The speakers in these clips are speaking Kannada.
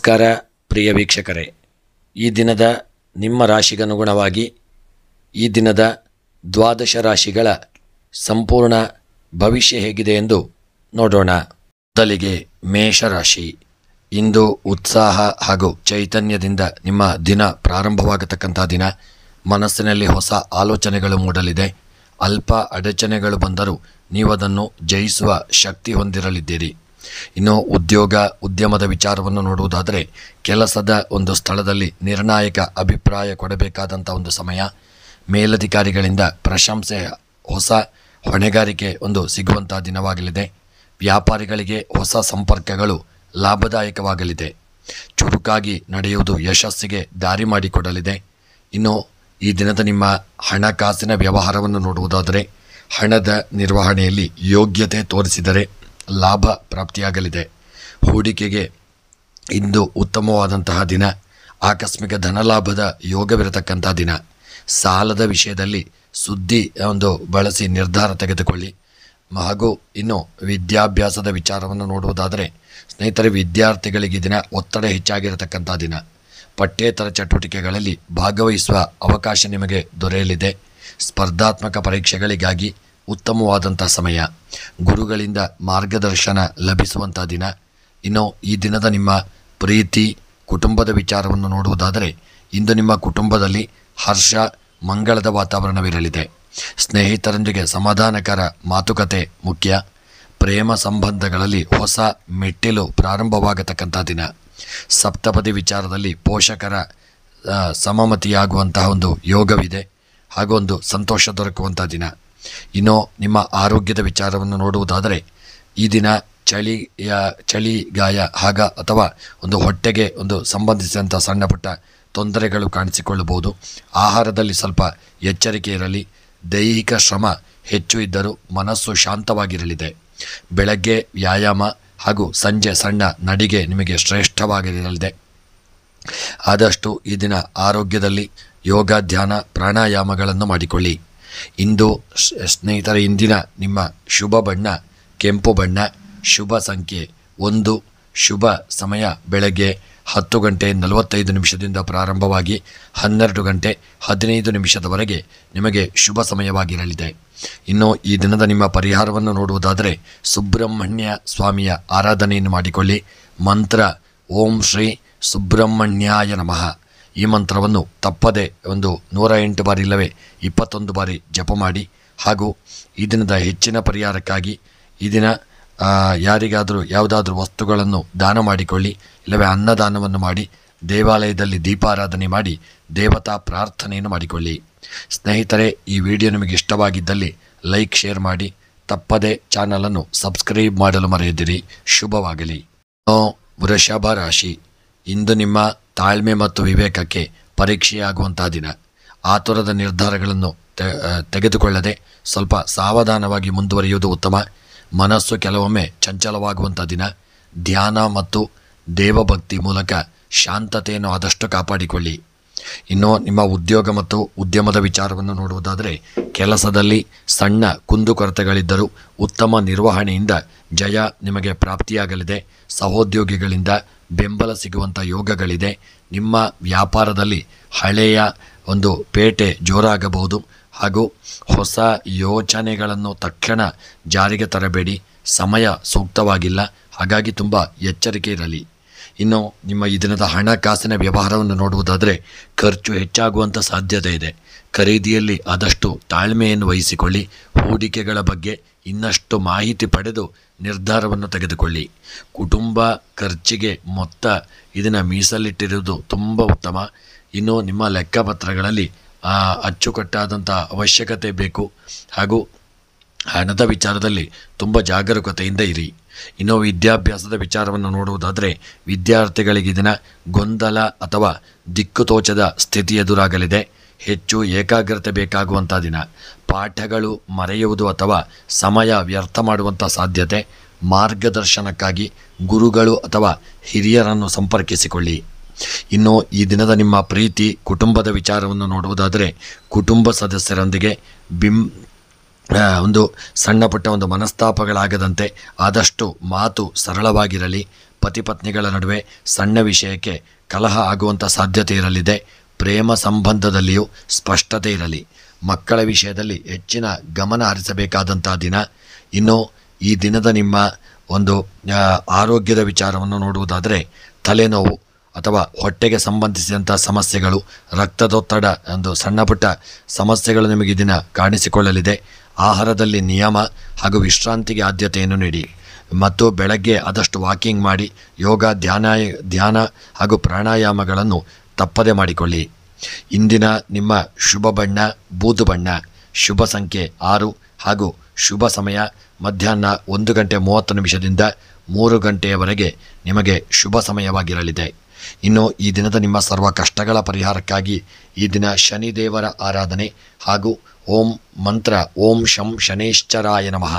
ನಮಸ್ಕಾರ ಪ್ರಿಯ ವೀಕ್ಷಕರೇ, ಈ ದಿನದ ನಿಮ್ಮ ರಾಶಿಗನುಗುಣವಾಗಿ ಈ ದಿನದ ದ್ವಾದಶ ರಾಶಿಗಳ ಸಂಪೂರ್ಣ ಭವಿಷ್ಯ ಹೇಗಿದೆ ಎಂದು ನೋಡೋಣ. ಮೊದಲಿಗೆ ಮೇಷರಾಶಿ. ಇಂದು ಉತ್ಸಾಹ ಹಾಗೂ ಚೈತನ್ಯದಿಂದ ನಿಮ್ಮ ದಿನ ಪ್ರಾರಂಭವಾಗತಕ್ಕಂಥ ದಿನ. ಮನಸ್ಸಿನಲ್ಲಿ ಹೊಸ ಆಲೋಚನೆಗಳು ಮೂಡಲಿದೆ. ಅಲ್ಪ ಅಡಚಣೆಗಳು ಬಂದರೂ ನೀವು ಅದನ್ನು ಜಯಿಸುವ ಶಕ್ತಿ ಹೊಂದಿರಲಿದ್ದೀರಿ. ಇನ್ನು ಉದ್ಯಮದ ವಿಚಾರವನ್ನು ನೋಡುವುದಾದರೆ, ಕೆಲಸದ ಒಂದು ಸ್ಥಳದಲ್ಲಿ ನಿರ್ಣಾಯಕ ಅಭಿಪ್ರಾಯ ಕೊಡಬೇಕಾದಂಥ ಒಂದು ಸಮಯ. ಮೇಲಧಿಕಾರಿಗಳಿಂದ ಪ್ರಶಂಸೆ, ಹೊಸ ಹೊಣೆಗಾರಿಕೆ ಒಂದು ಸಿಗುವಂಥ ದಿನವಾಗಲಿದೆ. ವ್ಯಾಪಾರಿಗಳಿಗೆ ಹೊಸ ಸಂಪರ್ಕಗಳು ಲಾಭದಾಯಕವಾಗಲಿದೆ. ಚುರುಕಾಗಿ ನಡೆಯುವುದು ಯಶಸ್ಸಿಗೆ ದಾರಿ ಮಾಡಿಕೊಡಲಿದೆ. ಇನ್ನು ಈ ದಿನದ ನಿಮ್ಮ ಹಣಕಾಸಿನ ವ್ಯವಹಾರವನ್ನು ನೋಡುವುದಾದರೆ, ಹಣದ ನಿರ್ವಹಣೆಯಲ್ಲಿ ಯೋಗ್ಯತೆ ತೋರಿಸಿದರೆ ಲಾಭ ಪ್ರಾಪ್ತಿಯಾಗಲಿದೆ. ಹೂಡಿಕೆಗೆ ಇಂದು ಉತ್ತಮವಾದಂತಹ ದಿನ. ಆಕಸ್ಮಿಕ ಧನಲಾಭದ ಯೋಗವಿರತಕ್ಕಂಥ ದಿನ. ಸಾಲದ ವಿಷಯದಲ್ಲಿ ಸುದ್ದಿ ಬಳಸಿ ನಿರ್ಧಾರ ತೆಗೆದುಕೊಳ್ಳಿ. ಹಾಗೂ ಇನ್ನು ವಿದ್ಯಾಭ್ಯಾಸದ ವಿಚಾರವನ್ನು ನೋಡುವುದಾದರೆ, ಸ್ನೇಹಿತರೆ, ವಿದ್ಯಾರ್ಥಿಗಳಿಗೆ ದಿನ ಒತ್ತಡ ಹೆಚ್ಚಾಗಿರತಕ್ಕಂಥ ದಿನ. ಪಠ್ಯೇತರ ಚಟುವಟಿಕೆಗಳಲ್ಲಿ ಭಾಗವಹಿಸುವ ಅವಕಾಶ ನಿಮಗೆ ದೊರೆಯಲಿದೆ. ಸ್ಪರ್ಧಾತ್ಮಕ ಪರೀಕ್ಷೆಗಳಿಗಾಗಿ ಉತ್ತಮವಾದಂಥ ಸಮಯ. ಗುರುಗಳಿಂದ ಮಾರ್ಗದರ್ಶನ ಲಭಿಸುವಂಥ ದಿನ. ಇನ್ನು ಈ ದಿನದ ನಿಮ್ಮ ಪ್ರೀತಿ ಕುಟುಂಬದ ವಿಚಾರವನ್ನು ನೋಡುವುದಾದರೆ, ಇಂದು ನಿಮ್ಮ ಕುಟುಂಬದಲ್ಲಿ ಹರ್ಷ ಮಂಗಳದ ವಾತಾವರಣವಿರಲಿದೆ. ಸ್ನೇಹಿತರೊಂದಿಗೆ ಸಮಾಧಾನಕರ ಮಾತುಕತೆ ಮುಖ್ಯ. ಪ್ರೇಮ ಸಂಬಂಧಗಳಲ್ಲಿ ಹೊಸ ಮೆಟ್ಟಿಲು ಪ್ರಾರಂಭವಾಗತಕ್ಕಂಥ ದಿನ. ಸಪ್ತಪದಿ ವಿಚಾರದಲ್ಲಿ ಪೋಷಕರ ಸಮಮತಿಯಾಗುವಂತಹ ಒಂದು ಯೋಗವಿದೆ ಹಾಗೂ ಒಂದು ಸಂತೋಷ ದೊರಕುವಂಥ ದಿನ. ಇನ್ನು ನಿಮ್ಮ ಆರೋಗ್ಯದ ವಿಚಾರವನ್ನು ನೋಡುವುದಾದರೆ, ಈ ದಿನ ಚಳಿ ಗಾಯ ಅಥವಾ ಒಂದು ಹೊಟ್ಟೆಗೆ ಸಂಬಂಧಿಸಿದಂಥ ಸಣ್ಣ ಪುಟ್ಟ ತೊಂದರೆಗಳು ಕಾಣಿಸಿಕೊಳ್ಳಬಹುದು. ಆಹಾರದಲ್ಲಿ ಸ್ವಲ್ಪ ಎಚ್ಚರಿಕೆ ಇರಲಿ. ದೈಹಿಕ ಶ್ರಮ ಹೆಚ್ಚು ಇದ್ದರೂ ಮನಸ್ಸು ಶಾಂತವಾಗಿರಲಿದೆ. ಬೆಳಗ್ಗೆ ವ್ಯಾಯಾಮ ಹಾಗೂ ಸಂಜೆ ಸಣ್ಣ ನಡಿಗೆ ನಿಮಗೆ ಶ್ರೇಷ್ಠವಾಗಿರಲಿದೆ. ಆದಷ್ಟು ಈ ದಿನ ಆರೋಗ್ಯದಲ್ಲಿ ಯೋಗ, ಧ್ಯಾನ, ಪ್ರಾಣಾಯಾಮಗಳನ್ನು ಮಾಡಿಕೊಳ್ಳಿ. ಇಂದು ಸ್ನೇಹಿತರೆ, ಇಂದಿನ ನಿಮ್ಮ ಶುಭ ಬಣ್ಣ ಕೆಂಪು ಬಣ್ಣ. ಶುಭ ಸಂಖ್ಯೆ 1. ಶುಭ ಸಮಯ ಬೆಳಗ್ಗೆ 10:45 ಪ್ರಾರಂಭವಾಗಿ 12:15 ನಿಮಗೆ ಶುಭ ಸಮಯವಾಗಿರಲಿದೆ. ಇನ್ನು ಈ ದಿನದ ನಿಮ್ಮ ಪರಿಹಾರವನ್ನು ನೋಡುವುದಾದರೆ, ಸುಬ್ರಹ್ಮಣ್ಯ ಸ್ವಾಮಿಯ ಆರಾಧನೆಯನ್ನು ಮಾಡಿಕೊಳ್ಳಿ. ಮಂತ್ರ ಓಂ ಶ್ರೀ ಸುಬ್ರಹ್ಮಣ್ಯಾಯ ನಮಃ. ಈ ಮಂತ್ರವನ್ನು ತಪ್ಪದೆ 108 ಬಾರಿ ಇಲ್ಲವೇ 21 ಬಾರಿ ಜಪ ಮಾಡಿ. ಹಾಗೂ ಈ ದಿನದ ಹೆಚ್ಚಿನ ಪರಿಹಾರಕ್ಕಾಗಿ ಈ ದಿನ ಯಾರಿಗಾದರೂ ಯಾವುದಾದ್ರೂ ವಸ್ತುಗಳನ್ನು ದಾನ ಮಾಡಿಕೊಳ್ಳಿ, ಇಲ್ಲವೇ ಅನ್ನದಾನವನ್ನು ಮಾಡಿ, ದೇವಾಲಯದಲ್ಲಿ ದೀಪಾರಾಧನೆ ಮಾಡಿ, ದೇವತಾ ಪ್ರಾರ್ಥನೆಯನ್ನು ಮಾಡಿಕೊಳ್ಳಿ. ಸ್ನೇಹಿತರೆ, ಈ ವಿಡಿಯೋ ನಿಮಗೆ ಇಷ್ಟವಾಗಿದ್ದಲ್ಲಿ ಲೈಕ್, ಶೇರ್ ಮಾಡಿ. ತಪ್ಪದೆ ಚಾನಲನ್ನು ಸಬ್ಸ್ಕ್ರೈಬ್ ಮಾಡಲು ಮರೆಯದಿರಿ. ಶುಭವಾಗಲಿ. ವೃಷಭ ರಾಶಿ. ಇಂದು ನಿಮ್ಮ ತಾಳ್ಮೆ ಮತ್ತು ವಿವೇಕಕ್ಕೆ ಪರೀಕ್ಷೆಯಾಗುವಂಥ ದಿನ. ಆತುರದ ನಿರ್ಧಾರಗಳನ್ನು ತೆಗೆದುಕೊಳ್ಳದೆ ಸ್ವಲ್ಪ ಸಾವಧಾನವಾಗಿ ಮುಂದುವರಿಯುವುದು ಉತ್ತಮ. ಮನಸ್ಸು ಕೆಲವೊಮ್ಮೆ ಚಂಚಲವಾಗುವಂಥ ದಿನ. ಧ್ಯಾನ ಮತ್ತು ದೇವಭಕ್ತಿ ಮೂಲಕ ಶಾಂತತೆಯನ್ನು ಆದಷ್ಟು ಕಾಪಾಡಿಕೊಳ್ಳಿ. ಇನ್ನು ನಿಮ್ಮ ಉದ್ಯೋಗ ಮತ್ತು ಉದ್ಯಮದ ವಿಚಾರವನ್ನು ನೋಡುವುದಾದರೆ, ಕೆಲಸದಲ್ಲಿ ಸಣ್ಣ ಕುಂದುಕೊರತೆಗಳಿದ್ದರೂ ಉತ್ತಮ ನಿರ್ವಹಣೆಯಿಂದ ಜಯ ನಿಮಗೆ ಪ್ರಾಪ್ತಿಯಾಗಲಿದೆ. ಸಹೋದ್ಯೋಗಿಗಳಿಂದ ಬೆಂಬಲ ಸಿಗುವಂಥ ಯೋಗಗಳಿದೆ. ನಿಮ್ಮ ವ್ಯಾಪಾರದಲ್ಲಿ ಹಳೆಯ ಪೇಟೆ ಜೋರಾಗಬಹುದು. ಹಾಗೂ ಹೊಸ ಯೋಚನೆಗಳನ್ನು ತಕ್ಷಣ ಜಾರಿಗೆ ತರಬೇಡಿ. ಸಮಯ ಸೂಕ್ತವಾಗಿಲ್ಲ, ಹಾಗಾಗಿ ತುಂಬ ಎಚ್ಚರಿಕೆ ಇರಲಿ. ಇನ್ನು ನಿಮ್ಮ ಈ ದಿನದ ಹಣಕಾಸಿನ ವ್ಯವಹಾರವನ್ನು ನೋಡುವುದಾದರೆ, ಖರ್ಚು ಹೆಚ್ಚಾಗುವಂಥ ಸಾಧ್ಯತೆ ಇದೆ. ಖರೀದಿಯಲ್ಲಿ ಆದಷ್ಟು ತಾಳ್ಮೆಯನ್ನು ವಹಿಸಿಕೊಳ್ಳಿ. ಹೂಡಿಕೆಗಳ ಬಗ್ಗೆ ಇನ್ನಷ್ಟು ಮಾಹಿತಿ ಪಡೆದು ನಿರ್ಧಾರವನ್ನು ತೆಗೆದುಕೊಳ್ಳಿ. ಕುಟುಂಬ ಖರ್ಚಿಗೆ ಮೊತ್ತ ಇದನ್ನು ಮೀಸಲಿಟ್ಟಿರುವುದು ತುಂಬ ಉತ್ತಮ. ಇನ್ನು ನಿಮ್ಮ ಲೆಕ್ಕಪತ್ರಗಳಲ್ಲಿ ಅಚ್ಚುಕಟ್ಟಾದಂಥ ಅವಶ್ಯಕತೆ ಬೇಕು. ಹಾಗೂ ಹಣದ ವಿಚಾರದಲ್ಲಿ ತುಂಬ ಜಾಗರೂಕತೆಯಿಂದ ಇರಿ. ಇನ್ನು ವಿದ್ಯಾಭ್ಯಾಸದ ವಿಚಾರವನ್ನು ನೋಡುವುದಾದರೆ, ವಿದ್ಯಾರ್ಥಿಗಳಿಗೆ ದಿನ ಗೊಂದಲ ಅಥವಾ ದಿಕ್ಕುತೋಚದ ಸ್ಥಿತಿ ಎದುರಾಗಲಿದೆ. ಹೆಚ್ಚು ಏಕಾಗ್ರತೆ ಬೇಕಾಗುವಂಥ ದಿನ. ಪಾಠಗಳು ಮರೆಯುವುದು ಅಥವಾ ಸಮಯ ವ್ಯರ್ಥ ಮಾಡುವಂಥ ಸಾಧ್ಯತೆ. ಮಾರ್ಗದರ್ಶನಕ್ಕಾಗಿ ಗುರುಗಳು ಅಥವಾ ಹಿರಿಯರನ್ನು ಸಂಪರ್ಕಿಸಿಕೊಳ್ಳಿ. ಇನ್ನು ಈ ದಿನದ ನಿಮ್ಮ ಪ್ರೀತಿ ಕುಟುಂಬದ ವಿಚಾರವನ್ನು ನೋಡುವುದಾದರೆ, ಕುಟುಂಬ ಸದಸ್ಯರೊಂದಿಗೆ ಒಂದು ಸಣ್ಣ ಪುಟ್ಟ ಒಂದು ಮನಸ್ತಾಪಗಳಾಗದಂತೆ ಆದಷ್ಟು ಮಾತು ಸರಳವಾಗಿರಲಿ. ಪತಿ ಪತ್ನಿಗಳ ನಡುವೆ ಸಣ್ಣ ವಿಷಯಕ್ಕೆ ಕಲಹ ಆಗುವಂಥ ಸಾಧ್ಯತೆ ಇರಲಿದೆ. ಪ್ರೇಮ ಸಂಬಂಧದಲ್ಲಿಯೂ ಸ್ಪಷ್ಟತೆ ಇರಲಿ. ಮಕ್ಕಳ ವಿಷಯದಲ್ಲಿ ಹೆಚ್ಚಿನ ಗಮನ ಹರಿಸಬೇಕಾದಂಥ ದಿನ. ಇನ್ನು ಈ ದಿನದ ನಿಮ್ಮ ಒಂದು ಆರೋಗ್ಯದ ವಿಚಾರವನ್ನು ನೋಡುವುದಾದರೆ ತಲೆನೋವು ಅಥವಾ ಹೊಟ್ಟೆಗೆ ಸಂಬಂಧಿಸಿದಂಥ ಸಮಸ್ಯೆಗಳು, ರಕ್ತದೊತ್ತಡ, ಒಂದು ಸಣ್ಣ ಪುಟ್ಟ ಸಮಸ್ಯೆಗಳು ನಿಮಗೆ ಈ ದಿನ ಕಾಣಿಸಿಕೊಳ್ಳಲಿದೆ. ಆಹಾರದಲ್ಲಿ ನಿಯಮ ಹಾಗೂ ವಿಶ್ರಾಂತಿಗೆ ಆದ್ಯತೆಯನ್ನು ನೀಡಿ ಮತ್ತು ಬೆಳಗ್ಗೆ ಆದಷ್ಟು ವಾಕಿಂಗ್ ಮಾಡಿ ಯೋಗ, ಧ್ಯಾನ ಹಾಗೂ ಪ್ರಾಣಾಯಾಮಗಳನ್ನು ತಪ್ಪದೆ ಮಾಡಿಕೊಳ್ಳಿ. ಇಂದಿನ ನಿಮ್ಮ ಶುಭ ಬಣ್ಣ ಬೂದು ಬಣ್ಣ, ಶುಭ ಸಂಖ್ಯೆ 6 ಹಾಗೂ ಶುಭ ಸಮಯ ಮಧ್ಯಾಹ್ನ 1:30 3 ಗಂಟೆಯವರೆಗೆ ನಿಮಗೆ ಶುಭ ಸಮಯವಾಗಿರಲಿದೆ. ಇನ್ನು ಈ ದಿನದ ನಿಮ್ಮ ಸರ್ವ ಕಷ್ಟಗಳ ಪರಿಹಾರಕ್ಕಾಗಿ ಈ ದಿನ ಶನಿದೇವರ ಆರಾಧನೆ ಹಾಗೂ ಮಂತ್ರ ಓಂ ಶಂ ಶನೇಶ್ಚರಾಯ ನಮಃ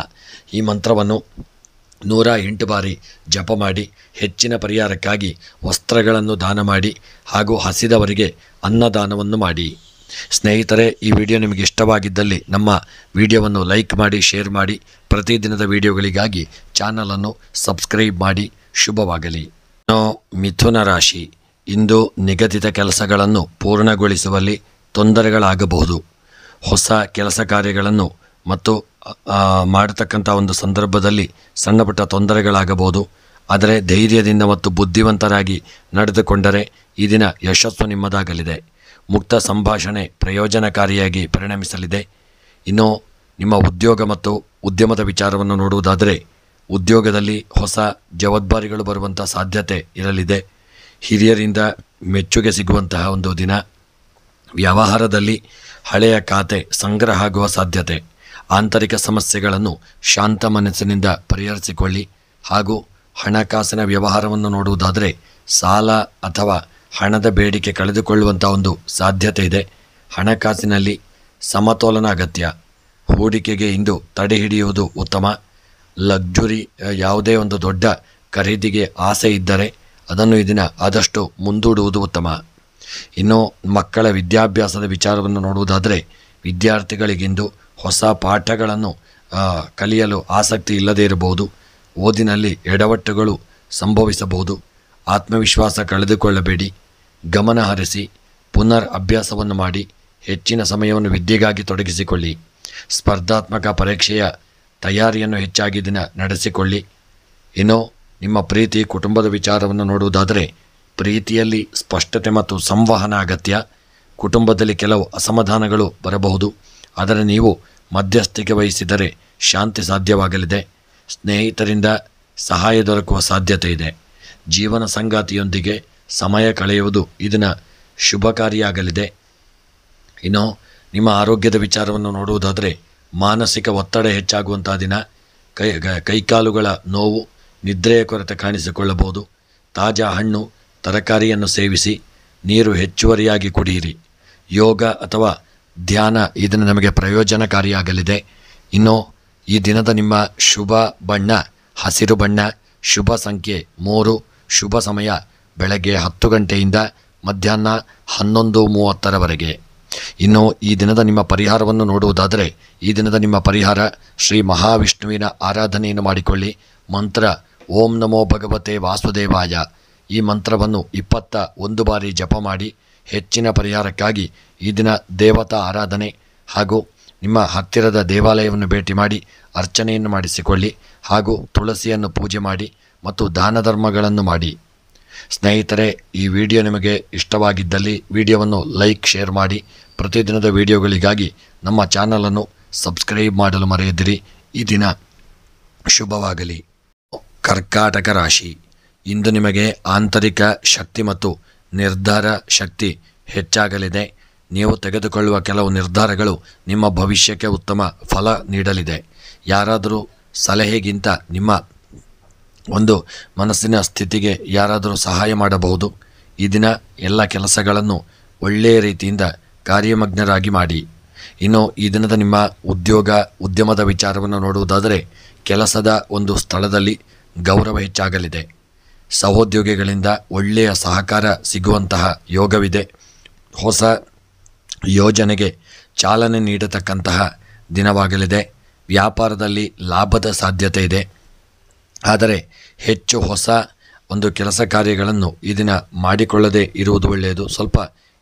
ಈ ಮಂತ್ರವನ್ನು 108 ಬಾರಿ ಜಪ ಮಾಡಿ ಹೆಚ್ಚಿನ ಪರಿಹಾರಕ್ಕಾಗಿ ವಸ್ತ್ರಗಳನ್ನು ದಾನ ಮಾಡಿ ಹಾಗೂ ಹಸಿದವರಿಗೆ ಅನ್ನದಾನವನ್ನು ಮಾಡಿ. ಸ್ನೇಹಿತರೆ, ಈ ವಿಡಿಯೋ ನಿಮಗೆ ಇಷ್ಟವಾಗಿದ್ದಲ್ಲಿ ನಮ್ಮ ವಿಡಿಯೋವನ್ನು ಲೈಕ್ ಮಾಡಿ, ಶೇರ್ ಮಾಡಿ. ಪ್ರತಿದಿನದ ವಿಡಿಯೋಗಳಿಗಾಗಿ ಚಾನಲನ್ನು ಸಬ್ಸ್ಕ್ರೈಬ್ ಮಾಡಿ. ಶುಭವಾಗಲಿ. ಮಿಥುನ ರಾಶಿ, ಇಂದು ನಿಗದಿತ ಕೆಲಸಗಳನ್ನು ಪೂರ್ಣಗೊಳಿಸುವಲ್ಲಿ ತೊಂದರೆಗಳಾಗಬಹುದು. ಹೊಸ ಕೆಲಸ ಕಾರ್ಯಗಳನ್ನು ಮತ್ತು ಮಾಡತಕ್ಕಂಥ ಒಂದು ಸಂದರ್ಭದಲ್ಲಿ ಸಣ್ಣ ಪುಟ್ಟ ತೊಂದರೆಗಳಾಗಬಹುದು. ಆದರೆ ಧೈರ್ಯದಿಂದ ಮತ್ತು ಬುದ್ಧಿವಂತರಾಗಿ ನಡೆದುಕೊಂಡರೆ ಈ ದಿನ ಯಶಸ್ಸು ನಿಮ್ಮದಾಗಲಿದೆ. ಮುಕ್ತ ಸಂಭಾಷಣೆ ಪ್ರಯೋಜನಕಾರಿಯಾಗಿ ಪರಿಣಮಿಸಲಿದೆ. ಇನ್ನು ನಿಮ್ಮ ಉದ್ಯೋಗ ಮತ್ತು ಉದ್ಯಮದ ವಿಚಾರವನ್ನು ನೋಡುವುದಾದರೆ ಉದ್ಯೋಗದಲ್ಲಿ ಹೊಸ ಜವಾಬ್ದಾರಿಗಳು ಬರುವಂಥ ಸಾಧ್ಯತೆ ಇರಲಿದೆ. ಹಿರಿಯರಿಂದ ಮೆಚ್ಚುಗೆ ಸಿಗುವಂತಹ ಒಂದು ದಿನ. ವ್ಯವಹಾರದಲ್ಲಿ ಹಳೆಯ ಖಾತೆ ಸಂಗ್ರಹ ಆಗುವ ಸಾಧ್ಯತೆ. ಆಂತರಿಕ ಸಮಸ್ಯೆಗಳನ್ನು ಶಾಂತ ಮನಸ್ಸಿನಿಂದ ಪರಿಹರಿಸಿಕೊಳ್ಳಿ. ಹಾಗೂ ಹಣಕಾಸಿನ ವ್ಯವಹಾರವನ್ನು ನೋಡುವುದಾದರೆ ಸಾಲ ಅಥವಾ ಹಣದ ಬೇಡಿಕೆ ಕಳೆದುಕೊಳ್ಳುವಂಥ ಒಂದು ಸಾಧ್ಯತೆ ಇದೆ. ಹಣಕಾಸಿನಲ್ಲಿ ಸಮತೋಲನ ಅಗತ್ಯ. ಹೂಡಿಕೆಗೆ ಇಂದು ತಡೆ ಹಿಡಿಯುವುದು ಉತ್ತಮ. ಲಕ್ಸುರಿ ಯಾವುದೇ ಒಂದು ದೊಡ್ಡ ಖರೀದಿಗೆ ಆಸೆ ಇದ್ದರೆ ಅದನ್ನು ಈ ದಿನ ಆದಷ್ಟು ಮುಂದೂಡುವುದು ಉತ್ತಮ. ಇನ್ನು ಮಕ್ಕಳ ವಿದ್ಯಾಭ್ಯಾಸದ ವಿಚಾರವನ್ನು ನೋಡುವುದಾದರೆ ವಿದ್ಯಾರ್ಥಿಗಳಿಗಿಂದು ಹೊಸ ಪಾಠಗಳನ್ನು ಕಲಿಯಲು ಆಸಕ್ತಿ ಇಲ್ಲದೇ ಇರಬಹುದು. ಓದಿನಲ್ಲಿ ಎಡವಟ್ಟುಗಳು ಸಂಭವಿಸಬಹುದು. ಆತ್ಮವಿಶ್ವಾಸ ಕಳೆದುಕೊಳ್ಳಬೇಡಿ. ಗಮನ ಹರಿಸಿ ಪುನರ್ ಅಭ್ಯಾಸವನ್ನು ಮಾಡಿ ಹೆಚ್ಚಿನ ಸಮಯವನ್ನು ವಿದ್ಯೆಗಾಗಿ ತೊಡಗಿಸಿಕೊಳ್ಳಿ. ಸ್ಪರ್ಧಾತ್ಮಕ ಪರೀಕ್ಷೆಯ ತಯಾರಿಯನ್ನು ಹೆಚ್ಚಾಗಿ ದಿನ ನಡೆಸಿಕೊಳ್ಳಿ. ಇನ್ನು ನಿಮ್ಮ ಪ್ರೀತಿ ಕುಟುಂಬದ ವಿಚಾರವನ್ನು ನೋಡುವುದಾದರೆ ಪ್ರೀತಿಯಲ್ಲಿ ಸ್ಪಷ್ಟತೆ ಮತ್ತು ಸಂವಹನ ಅಗತ್ಯ. ಕುಟುಂಬದಲ್ಲಿ ಕೆಲವು ಅಸಮಾಧಾನಗಳು ಬರಬಹುದು, ಆದರೆ ನೀವು ಮಧ್ಯಸ್ಥಿಕೆ ವಹಿಸಿದರೆ ಶಾಂತಿ ಸಾಧ್ಯವಾಗಲಿದೆ. ಸ್ನೇಹಿತರಿಂದ ಸಹಾಯ ದೊರಕುವ ಸಾಧ್ಯತೆ ಇದೆ. ಜೀವನ ಸಂಗಾತಿಯೊಂದಿಗೆ ಸಮಯ ಕಳೆಯುವುದು ಇದನ್ನು ಶುಭಕಾರಿಯಾಗಲಿದೆ. ಇನ್ನು ನಿಮ್ಮ ಆರೋಗ್ಯದ ವಿಚಾರವನ್ನು ನೋಡುವುದಾದರೆ ಮಾನಸಿಕ ಒತ್ತಡ ಹೆಚ್ಚಾಗುವಂಥ ದಿನ. ಕೈಕಾಲುಗಳ ನೋವು, ನಿದ್ರೆಯ ಕೊರತೆ ಕಾಣಿಸಿಕೊಳ್ಳಬಹುದು. ತಾಜಾ ಹಣ್ಣು ತರಕಾರಿಯನ್ನು ಸೇವಿಸಿ ನೀರು ಹೆಚ್ಚುವರಿಯಾಗಿ ಕುಡಿಯಿರಿ. ಯೋಗ ಅಥವಾ ಧ್ಯಾನ ಇದನ್ನು ನಮಗೆ ಪ್ರಯೋಜನಕಾರಿಯಾಗಲಿದೆ. ಇನ್ನು ಈ ದಿನದ ನಿಮ್ಮ ಶುಭ ಬಣ್ಣ ಹಸಿರು ಬಣ್ಣ, ಶುಭ ಸಂಖ್ಯೆ 3, ಶುಭ ಸಮಯ ಬೆಳಗ್ಗೆ 10 ಗಂಟೆಯಿಂದ ಮಧ್ಯಾಹ್ನ 11:30 ಇನ್ನು ಈ ದಿನದ ನಿಮ್ಮ ಪರಿಹಾರವನ್ನು ನೋಡುವುದಾದರೆ ಈ ದಿನದ ನಿಮ್ಮ ಪರಿಹಾರ ಶ್ರೀ ಮಹಾವಿಷ್ಣುವಿನ ಆರಾಧನೆಯನ್ನು ಮಾಡಿಕೊಳ್ಳಿ. ಮಂತ್ರ ಓಂ ನಮೋ ಭಗವತೆ ವಾಸುದೇವಾಯ ಈ ಮಂತ್ರವನ್ನು 21 ಬಾರಿ ಜಪ ಮಾಡಿ ಹೆಚ್ಚಿನ ಪರಿಹಾರಕ್ಕಾಗಿ ಈ ದಿನ ದೇವತಾ ಆರಾಧನೆ ಹಾಗೂ ನಿಮ್ಮ ಹತ್ತಿರದ ದೇವಾಲಯವನ್ನು ಭೇಟಿ ಮಾಡಿ ಅರ್ಚನೆಯನ್ನು ಮಾಡಿಸಿಕೊಳ್ಳಿ. ಹಾಗೂ ತುಳಸಿಯನ್ನು ಪೂಜೆ ಮಾಡಿ ಮತ್ತು ದಾನ ಧರ್ಮಗಳನ್ನು ಮಾಡಿ. ಸ್ನೇಹಿತರೆ, ಈ ವಿಡಿಯೋ ನಿಮಗೆ ಇಷ್ಟವಾಗಿದ್ದಲ್ಲಿ ವಿಡಿಯೋವನ್ನು ಲೈಕ್, ಶೇರ್ ಮಾಡಿ. ಪ್ರತಿದಿನದ ವಿಡಿಯೋಗಳಿಗಾಗಿ ನಮ್ಮ ಚಾನಲನ್ನು ಸಬ್ಸ್ಕ್ರೈಬ್ ಮಾಡಲು ಮರೆಯದಿರಿ. ಈ ದಿನ ಶುಭವಾಗಲಿ. ಕರ್ಕಾಟಕ ರಾಶಿ, ಇಂದು ನಿಮಗೆ ಆಂತರಿಕ ಶಕ್ತಿ ಮತ್ತು ನಿರ್ಧಾರ ಶಕ್ತಿ ಹೆಚ್ಚಾಗಲಿದೆ. ನೀವು ತೆಗೆದುಕೊಳ್ಳುವ ಕೆಲವು ನಿರ್ಧಾರಗಳು ನಿಮ್ಮ ಭವಿಷ್ಯಕ್ಕೆ ಉತ್ತಮ ಫಲ ನೀಡಲಿದೆ. ಯಾರಾದರೂ ಸಲಹೆಗಿಂತ ನಿಮ್ಮ ಒಂದು ಮನಸ್ಸಿನ ಸ್ಥಿತಿಗೆ ಯಾರಾದರೂ ಸಹಾಯ ಮಾಡಬಹುದು. ಈ ದಿನ ಎಲ್ಲ ಕೆಲಸಗಳನ್ನು ಒಳ್ಳೆಯ ರೀತಿಯಿಂದ ಕಾರ್ಯಮಗ್ನರಾಗಿ ಮಾಡಿ. ಇನ್ನು ಈ ದಿನದ ನಿಮ್ಮ ಉದ್ಯಮದ ವಿಚಾರವನ್ನು ನೋಡುವುದಾದರೆ ಕೆಲಸದ ಒಂದು ಸ್ಥಳದಲ್ಲಿ ಗೌರವ ಹೆಚ್ಚಾಗಲಿದೆ. ಸಹೋದ್ಯೋಗಿಗಳಿಂದ ಒಳ್ಳೆಯ ಸಹಕಾರ ಸಿಗುವಂತಹ ಯೋಗವಿದೆ. ಹೊಸ ಯೋಜನೆಗೆ ಚಾಲನೆ ನೀಡತಕ್ಕಂತಹ ದಿನವಾಗಲಿದೆ. ವ್ಯಾಪಾರದಲ್ಲಿ ಲಾಭದ ಸಾಧ್ಯತೆ ಇದೆ. ಆದರೆ ಹೆಚ್ಚು ಹೊಸ ಒಂದು ಕೆಲಸ ಕಾರ್ಯಗಳನ್ನು ಈ ದಿನ ಮಾಡಿಕೊಳ್ಳದೇ ಇರುವುದು ಒಳ್ಳೆಯದು. ಸ್ವಲ್ಪ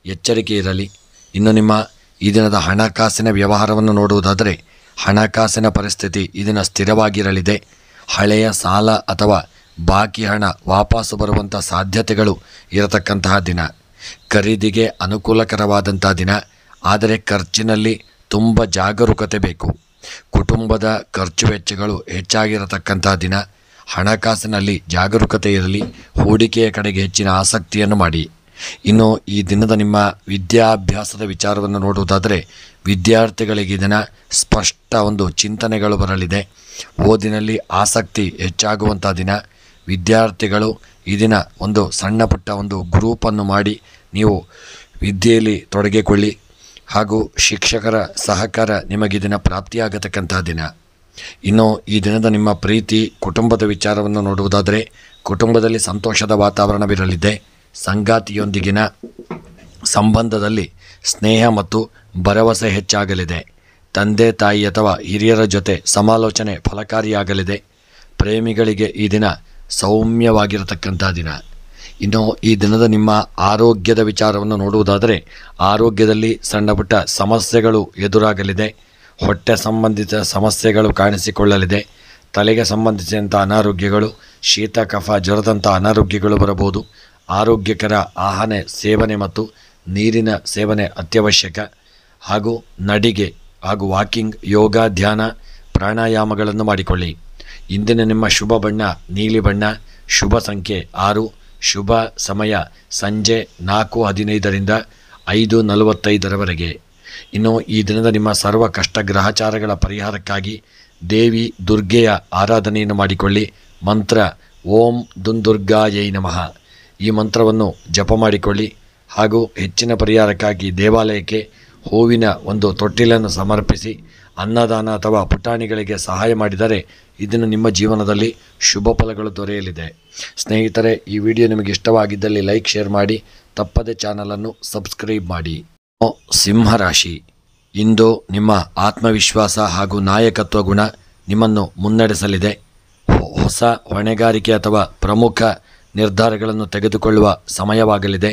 ಎಚ್ಚರಿಕೆ ಇರಲಿ. ಇನ್ನು ನಿಮ್ಮ ಈ ದಿನದ ಹಣಕಾಸಿನ ವ್ಯವಹಾರವನ್ನು ನೋಡುವುದಾದರೆ ಹಣಕಾಸಿನ ಪರಿಸ್ಥಿತಿ ಈ ದಿನ ಸ್ಥಿರವಾಗಿರಲಿದೆ. ಹಳೆಯ ಸಾಲ ಅಥವಾ ಬಾಕಿ ಹಣ ವಾಪಸ್ಸು ಬರುವಂಥ ಸಾಧ್ಯತೆಗಳು ಇರತಕ್ಕಂತಹ ದಿನ. ಖರೀದಿಗೆ ಅನುಕೂಲಕರವಾದಂಥ ದಿನ. ಆದರೆ ಖರ್ಚಿನಲ್ಲಿ ತುಂಬ ಜಾಗರೂಕತೆ ಬೇಕು. ಕುಟುಂಬದ ಖರ್ಚು ವೆಚ್ಚಗಳು ಹೆಚ್ಚಾಗಿರತಕ್ಕಂಥ ದಿನ. ಹಣಕಾಸಿನಲ್ಲಿ ಜಾಗರೂಕತೆ ಇರಲಿ. ಹೂಡಿಕೆಯ ಕಡೆಗೆ ಹೆಚ್ಚಿನ ಆಸಕ್ತಿಯನ್ನು ಮಾಡಿ. ಇನ್ನು ಈ ದಿನದ ನಿಮ್ಮ ವಿದ್ಯಾಭ್ಯಾಸದ ವಿಚಾರವನ್ನು ನೋಡುವುದಾದರೆ ವಿದ್ಯಾರ್ಥಿಗಳಿಗೆ ಈ ದಿನ ಸ್ಪಷ್ಟ ಒಂದು ಚಿಂತನೆಗಳು ಬರಲಿದೆ. ಓದಿನಲ್ಲಿ ಆಸಕ್ತಿ ಹೆಚ್ಚಾಗುವಂಥ ದಿನ. ವಿದ್ಯಾರ್ಥಿಗಳು ಈ ದಿನ ಒಂದು ಸಣ್ಣ ಪುಟ್ಟ ಒಂದು ಗ್ರೂಪನ್ನು ಮಾಡಿ ನೀವು ವಿದ್ಯೆಯಲ್ಲಿ ತೊಡಗಿಕೊಳ್ಳಿ. ಹಾಗೂ ಶಿಕ್ಷಕರ ಸಹಕಾರ ನಿಮಗೆ ದಿನ ಪ್ರಾಪ್ತಿಯಾಗತಕ್ಕಂಥ ದಿನ. ಇನ್ನು ಈ ದಿನದ ನಿಮ್ಮ ಪ್ರೀತಿ ಕುಟುಂಬದ ವಿಚಾರವನ್ನು ನೋಡುವುದಾದರೆ ಕುಟುಂಬದಲ್ಲಿ ಸಂತೋಷದ ವಾತಾವರಣವಿರಲಿದೆ. ಸಂಗಾತಿಯೊಂದಿಗಿನ ಸಂಬಂಧದಲ್ಲಿ ಸ್ನೇಹ ಮತ್ತು ಭರವಸೆ ಹೆಚ್ಚಾಗಲಿದೆ. ತಂದೆ ತಾಯಿ ಅಥವಾ ಹಿರಿಯರ ಜೊತೆ ಸಮಾಲೋಚನೆ ಫಲಕಾರಿಯಾಗಲಿದೆ. ಪ್ರೇಮಿಗಳಿಗೆ ಈ ದಿನ ಸೌಮ್ಯವಾಗಿರತಕ್ಕಂಥ ದಿನ. ಇನ್ನು ಈ ದಿನದ ನಿಮ್ಮ ಆರೋಗ್ಯದ ವಿಚಾರವನ್ನು ನೋಡುವುದಾದರೆ ಆರೋಗ್ಯದಲ್ಲಿ ಸಣ್ಣ ಪುಟ್ಟ ಸಮಸ್ಯೆಗಳು ಎದುರಾಗಲಿದೆ. ಹೊಟ್ಟೆ ಸಂಬಂಧಿತ ಸಮಸ್ಯೆಗಳು ಕಾಣಿಸಿಕೊಳ್ಳಲಿದೆ. ತಲೆಗೆ ಸಂಬಂಧಿಸಿದಂಥ ಅನಾರೋಗ್ಯಗಳು, ಶೀತ ಕಫ ಜ್ವರದಂಥ ಅನಾರೋಗ್ಯಗಳು ಬರಬಹುದು. ಆರೋಗ್ಯಕರ ಆಹಾರ ಸೇವನೆ ಮತ್ತು ನೀರಿನ ಸೇವನೆ ಅತ್ಯವಶ್ಯಕ. ಹಾಗೂ ನಡಿಗೆ ಹಾಗೂ ವಾಕಿಂಗ್, ಯೋಗ, ಧ್ಯಾನ, ಪ್ರಾಣಾಯಾಮಗಳನ್ನು ಮಾಡಿಕೊಳ್ಳಿ. ಇಂದಿನ ನಿಮ್ಮ ಶುಭ ಬಣ್ಣ ನೀಲಿ ಬಣ್ಣ. ಶುಭ ಸಂಖ್ಯೆ 6. ಶುಭ ಸಮಯ ಸಂಜೆ 4:15ರಿಂದ 5:45ರವರೆಗೆ. ಇನ್ನು ಈ ದಿನದ ನಿಮ್ಮ ಸರ್ವ ಕಷ್ಟ ಗ್ರಹಚಾರಗಳ ಪರಿಹಾರಕ್ಕಾಗಿ ದೇವಿ ದುರ್ಗೆಯ ಆರಾಧನೆಯನ್ನು ಮಾಡಿಕೊಳ್ಳಿ. ಮಂತ್ರ ಓಂ ದುಂದುರ್ಗಾಯೈ ನಮಃ ಈ ಮಂತ್ರವನ್ನು ಜಪ ಮಾಡಿಕೊಳ್ಳಿ. ಹಾಗೂ ಹೆಚ್ಚಿನ ಪರಿಹಾರಕ್ಕಾಗಿ ದೇವಾಲಯಕ್ಕೆ ಹೂವಿನ ಒಂದು ತೊಟ್ಟಿಲನ್ನು ಸಮರ್ಪಿಸಿ ಅನ್ನದಾನ ಅಥವಾ ಪುಟಾಣಿಗಳಿಗೆ ಸಹಾಯ ಮಾಡಿದರೆ ಇದನ್ನು ನಿಮ್ಮ ಜೀವನದಲ್ಲಿ ಶುಭ ಫಲಗಳು ದೊರೆಯಲಿದೆ. ಸ್ನೇಹಿತರೆ, ಈ ವಿಡಿಯೋ ನಿಮಗೆ ಇಷ್ಟವಾಗಿದ್ದಲ್ಲಿ ಲೈಕ್, ಶೇರ್ ಮಾಡಿ. ತಪ್ಪದೆ ಚಾನಲನ್ನು ಸಬ್ಸ್ಕ್ರೈಬ್ ಮಾಡಿ. ಸಿಂಹರಾಶಿ, ಇಂದು ನಿಮ್ಮ ಆತ್ಮವಿಶ್ವಾಸ ಹಾಗೂ ನಾಯಕತ್ವ ಗುಣ ನಿಮ್ಮನ್ನು ಮುನ್ನಡೆಸಲಿದೆ. ಹೊಸ ಹೊಣೆಗಾರಿಕೆ ಅಥವಾ ಪ್ರಮುಖ ನಿರ್ಧಾರಗಳನ್ನು ತೆಗೆದುಕೊಳ್ಳುವ ಸಮಯವಾಗಲಿದೆ.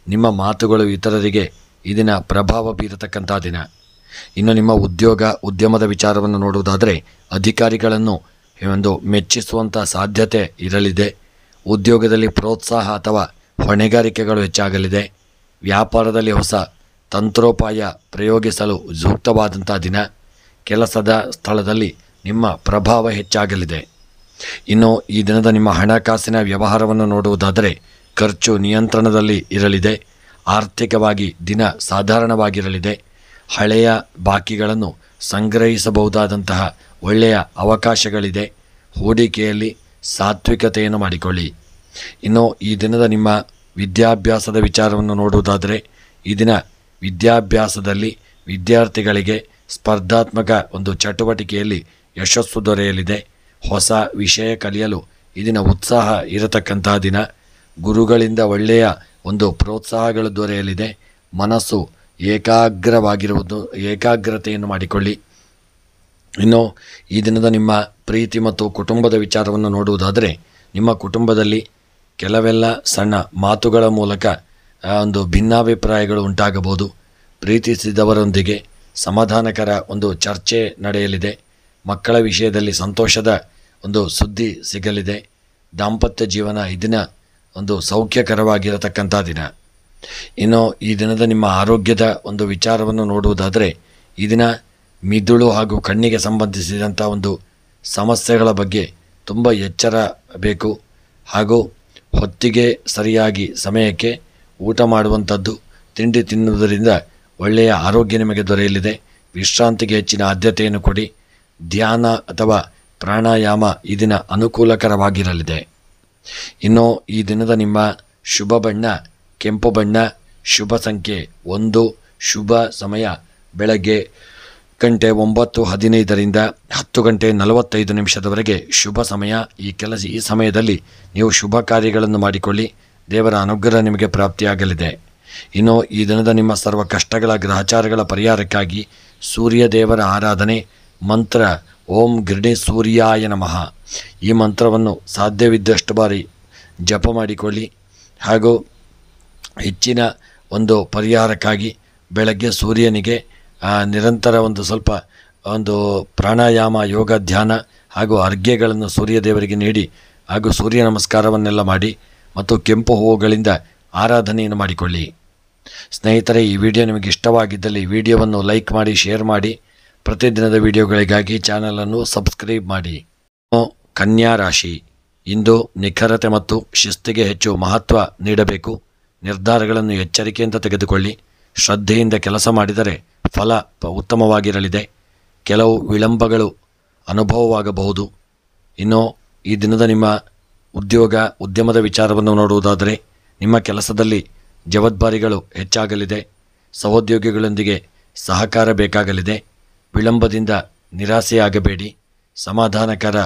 ನಿಮ್ಮ ಮಾತುಗಳು ಇತರರಿಗೆ ಈ ದಿನ ಪ್ರಭಾವ ಬೀರತಕ್ಕಂಥ ದಿನ. ಇನ್ನು ನಿಮ್ಮ ಉದ್ಯಮದ ವಿಚಾರವನ್ನು ನೋಡುವುದಾದರೆ ಅಧಿಕಾರಿಗಳನ್ನು ಒಂದು ಮೆಚ್ಚಿಸುವಂಥ ಸಾಧ್ಯತೆ ಇರಲಿದೆ. ಉದ್ಯೋಗದಲ್ಲಿ ಪ್ರೋತ್ಸಾಹ ಅಥವಾ ಹೊಣೆಗಾರಿಕೆಗಳು ಹೆಚ್ಚಾಗಲಿದೆ. ವ್ಯಾಪಾರದಲ್ಲಿ ಹೊಸ ತಂತ್ರೋಪಾಯ ಪ್ರಯೋಗಿಸಲು ಸೂಕ್ತವಾದಂಥ ದಿನ. ಕೆಲಸದ ಸ್ಥಳದಲ್ಲಿ ನಿಮ್ಮ ಪ್ರಭಾವ ಹೆಚ್ಚಾಗಲಿದೆ. ಇನ್ನು ಈ ದಿನದ ನಿಮ್ಮ ಹಣಕಾಸಿನ ವ್ಯವಹಾರವನ್ನು ನೋಡುವುದಾದರೆ ಖರ್ಚು ನಿಯಂತ್ರಣದಲ್ಲಿ ಇರಲಿದೆ. ಆರ್ಥಿಕವಾಗಿ ದಿನ ಸಾಧಾರಣವಾಗಿರಲಿದೆ. ಹಳೆಯ ಬಾಕಿಗಳನ್ನು ಸಂಗ್ರಹಿಸಬಹುದಾದಂತಹ ಒಳ್ಳೆಯ ಅವಕಾಶಗಳಿದೆ. ಹೂಡಿಕೆಯಲ್ಲಿ ಸಾತ್ವಿಕತೆಯನ್ನು ಮಾಡಿಕೊಳ್ಳಿ. ಇನ್ನು ಈ ದಿನದ ನಿಮ್ಮ ವಿದ್ಯಾಭ್ಯಾಸದ ವಿಚಾರವನ್ನು ನೋಡುವುದಾದರೆ ಈ ದಿನ ವಿದ್ಯಾಭ್ಯಾಸದಲ್ಲಿ ವಿದ್ಯಾರ್ಥಿಗಳಿಗೆ ಸ್ಪರ್ಧಾತ್ಮಕ ಒಂದು ಚಟುವಟಿಕೆಯಲ್ಲಿ ಯಶಸ್ಸು ದೊರೆಯಲಿದೆ. ಹೊಸ ವಿಷಯ ಕಲಿಯಲು ಈ ದಿನ ಉತ್ಸಾಹ ಇರತಕ್ಕಂತಹ ದಿನ. ಗುರುಗಳಿಂದ ಒಳ್ಳೆಯ ಒಂದು ಪ್ರೋತ್ಸಾಹಗಳು ದೊರೆಯಲಿದೆ. ಮನಸ್ಸು ಏಕಾಗ್ರತೆಯನ್ನು ಮಾಡಿಕೊಳ್ಳಿ. ಇನ್ನು ಈ ದಿನದ ನಿಮ್ಮ ಪ್ರೀತಿ ಮತ್ತು ಕುಟುಂಬದ ವಿಚಾರವನ್ನು ನೋಡುವುದಾದರೆ ನಿಮ್ಮ ಕುಟುಂಬದಲ್ಲಿ ಕೆಲವೆಲ್ಲ ಸಣ್ಣ ಮಾತುಗಳ ಮೂಲಕ ಒಂದು ಭಿನ್ನಾಭಿಪ್ರಾಯಗಳು ಉಂಟಾಗಬಹುದು. ಪ್ರೀತಿಸಿದವರೊಂದಿಗೆ ಸಮಾಧಾನಕರ ಒಂದು ಚರ್ಚೆ ನಡೆಯಲಿದೆ. ಮಕ್ಕಳ ವಿಷಯದಲ್ಲಿ ಸಂತೋಷದ ಒಂದು ಸುದ್ದಿ ಸಿಗಲಿದೆ. ದಾಂಪತ್ಯ ಜೀವನ ಈ ದಿನ ಒಂದು ಸೌಖ್ಯಕರವಾಗಿರತಕ್ಕಂಥ ದಿನ. ಇನ್ನು ಈ ದಿನದ ನಿಮ್ಮ ಆರೋಗ್ಯದ ಒಂದು ವಿಚಾರವನ್ನು ನೋಡುವುದಾದರೆ ಈ ದಿನ ಮಿದುಳು ಹಾಗೂ ಕಣ್ಣಿಗೆ ಸಂಬಂಧಿಸಿದಂಥ ಒಂದು ಸಮಸ್ಯೆಗಳ ಬಗ್ಗೆ ತುಂಬ ಎಚ್ಚರ ಬೇಕು. ಹಾಗೂ ಹೊತ್ತಿಗೆ ಸರಿಯಾಗಿ ಸಮಯಕ್ಕೆ ಊಟ ಮಾಡುವಂಥದ್ದು, ತಿಂಡಿ ತಿನ್ನುವುದರಿಂದ ಒಳ್ಳೆಯ ಆರೋಗ್ಯ ನಿಮಗೆ ದೊರೆಯಲಿದೆ. ವಿಶ್ರಾಂತಿಗೆ ಹೆಚ್ಚಿನ ಆದ್ಯತೆಯನ್ನು ಕೊಡಿ. ಧ್ಯಾನ ಅಥವಾ ಪ್ರಾಣಾಯಾಮ ಈ ದಿನ ಅನುಕೂಲಕರವಾಗಿರಲಿದೆ. ಇನ್ನು ಈ ದಿನದ ನಿಮ್ಮ ಶುಭ ಬಣ್ಣ ಕೆಂಪು ಬಣ್ಣ. ಶುಭ ಸಂಖ್ಯೆ 1. ಶುಭ ಸಮಯ ಬೆಳಗ್ಗೆ 9:15ರಿಂದ 10:45 ಶುಭ ಸಮಯ. ಈ ಸಮಯದಲ್ಲಿ ನೀವು ಶುಭ ಕಾರ್ಯಗಳನ್ನು ಮಾಡಿಕೊಳ್ಳಿ. ದೇವರ ಅನುಗ್ರಹ ನಿಮಗೆ ಪ್ರಾಪ್ತಿಯಾಗಲಿದೆ. ಇನ್ನು ಈ ದಿನದ ನಿಮ್ಮ ಸರ್ವ ಕಷ್ಟಗಳ ಗ್ರಹಚಾರಗಳ ಪರಿಹಾರಕ್ಕಾಗಿ ಸೂರ್ಯ ದೇವರ ಆರಾಧನೆ. ಮಂತ್ರ ಓಂ ಗಿರಣಿ ಸೂರ್ಯಾಯ ನಮಃ ಈ ಮಂತ್ರವನ್ನು ಸಾಧ್ಯವಿದ್ದಷ್ಟು ಬಾರಿ ಜಪ ಮಾಡಿಕೊಳ್ಳಿ. ಹಾಗೂ ಹೆಚ್ಚಿನ ಒಂದು ಪರಿಹಾರಕ್ಕಾಗಿ ಬೆಳಗ್ಗೆ ಸೂರ್ಯನಿಗೆ ನಿರಂತರ ಸ್ವಲ್ಪ ಪ್ರಾಣಾಯಾಮ, ಯೋಗ, ಧ್ಯಾನ ಹಾಗೂ ಅರ್ಘ್ಯಗಳನ್ನು ಸೂರ್ಯದೇವರಿಗೆ ನೀಡಿ ಹಾಗೂ ಸೂರ್ಯ ನಮಸ್ಕಾರವನ್ನೆಲ್ಲ ಮಾಡಿ ಮತ್ತು ಕೆಂಪು ಹೂವುಗಳಿಂದ ಆರಾಧನೆಯನ್ನು ಮಾಡಿಕೊಳ್ಳಿ. ಸ್ನೇಹಿತರೆ, ಈ ವಿಡಿಯೋ ನಿಮಗೆ ಇಷ್ಟವಾಗಿದ್ದಲ್ಲಿ ವಿಡಿಯೋವನ್ನು ಲೈಕ್ ಮಾಡಿ, ಶೇರ್ ಮಾಡಿ. ಪ್ರತಿದಿನದ ವಿಡಿಯೋಗಳಿಗಾಗಿ ಚಾನಲನ್ನು ಸಬ್ಸ್ಕ್ರೈಬ್ ಮಾಡಿ. ಕನ್ಯಾ ರಾಶಿ, ಇಂದು ನಿಖರತೆ ಮತ್ತು ಶಿಸ್ತಿಗೆ ಹೆಚ್ಚು ಮಹತ್ವ ನೀಡಬೇಕು. ನಿರ್ಧಾರಗಳನ್ನು ಎಚ್ಚರಿಕೆಯಿಂದ ತೆಗೆದುಕೊಳ್ಳಿ. ಶ್ರದ್ಧೆಯಿಂದ ಕೆಲಸ ಮಾಡಿದರೆ ಫಲ ಉತ್ತಮವಾಗಿರಲಿದೆ. ಕೆಲವು ವಿಳಂಬಗಳು ಅನುಭವವಾಗಬಹುದು. ಇನ್ನು ಈ ದಿನದ ನಿಮ್ಮ ಉದ್ಯಮದ ವಿಚಾರವನ್ನು ನೋಡುವುದಾದರೆ ನಿಮ್ಮ ಕೆಲಸದಲ್ಲಿ ಜವಾಬ್ದಾರಿಗಳು ಹೆಚ್ಚಾಗಲಿದೆ. ಸಹೋದ್ಯೋಗಿಗಳೊಂದಿಗೆ ಸಹಕಾರ ಬೇಕಾಗಲಿದೆ. ವಿಳಂಬದಿಂದ ನಿರಾಸೆಯಾಗಬೇಡಿ. ಸಮಾಧಾನಕರ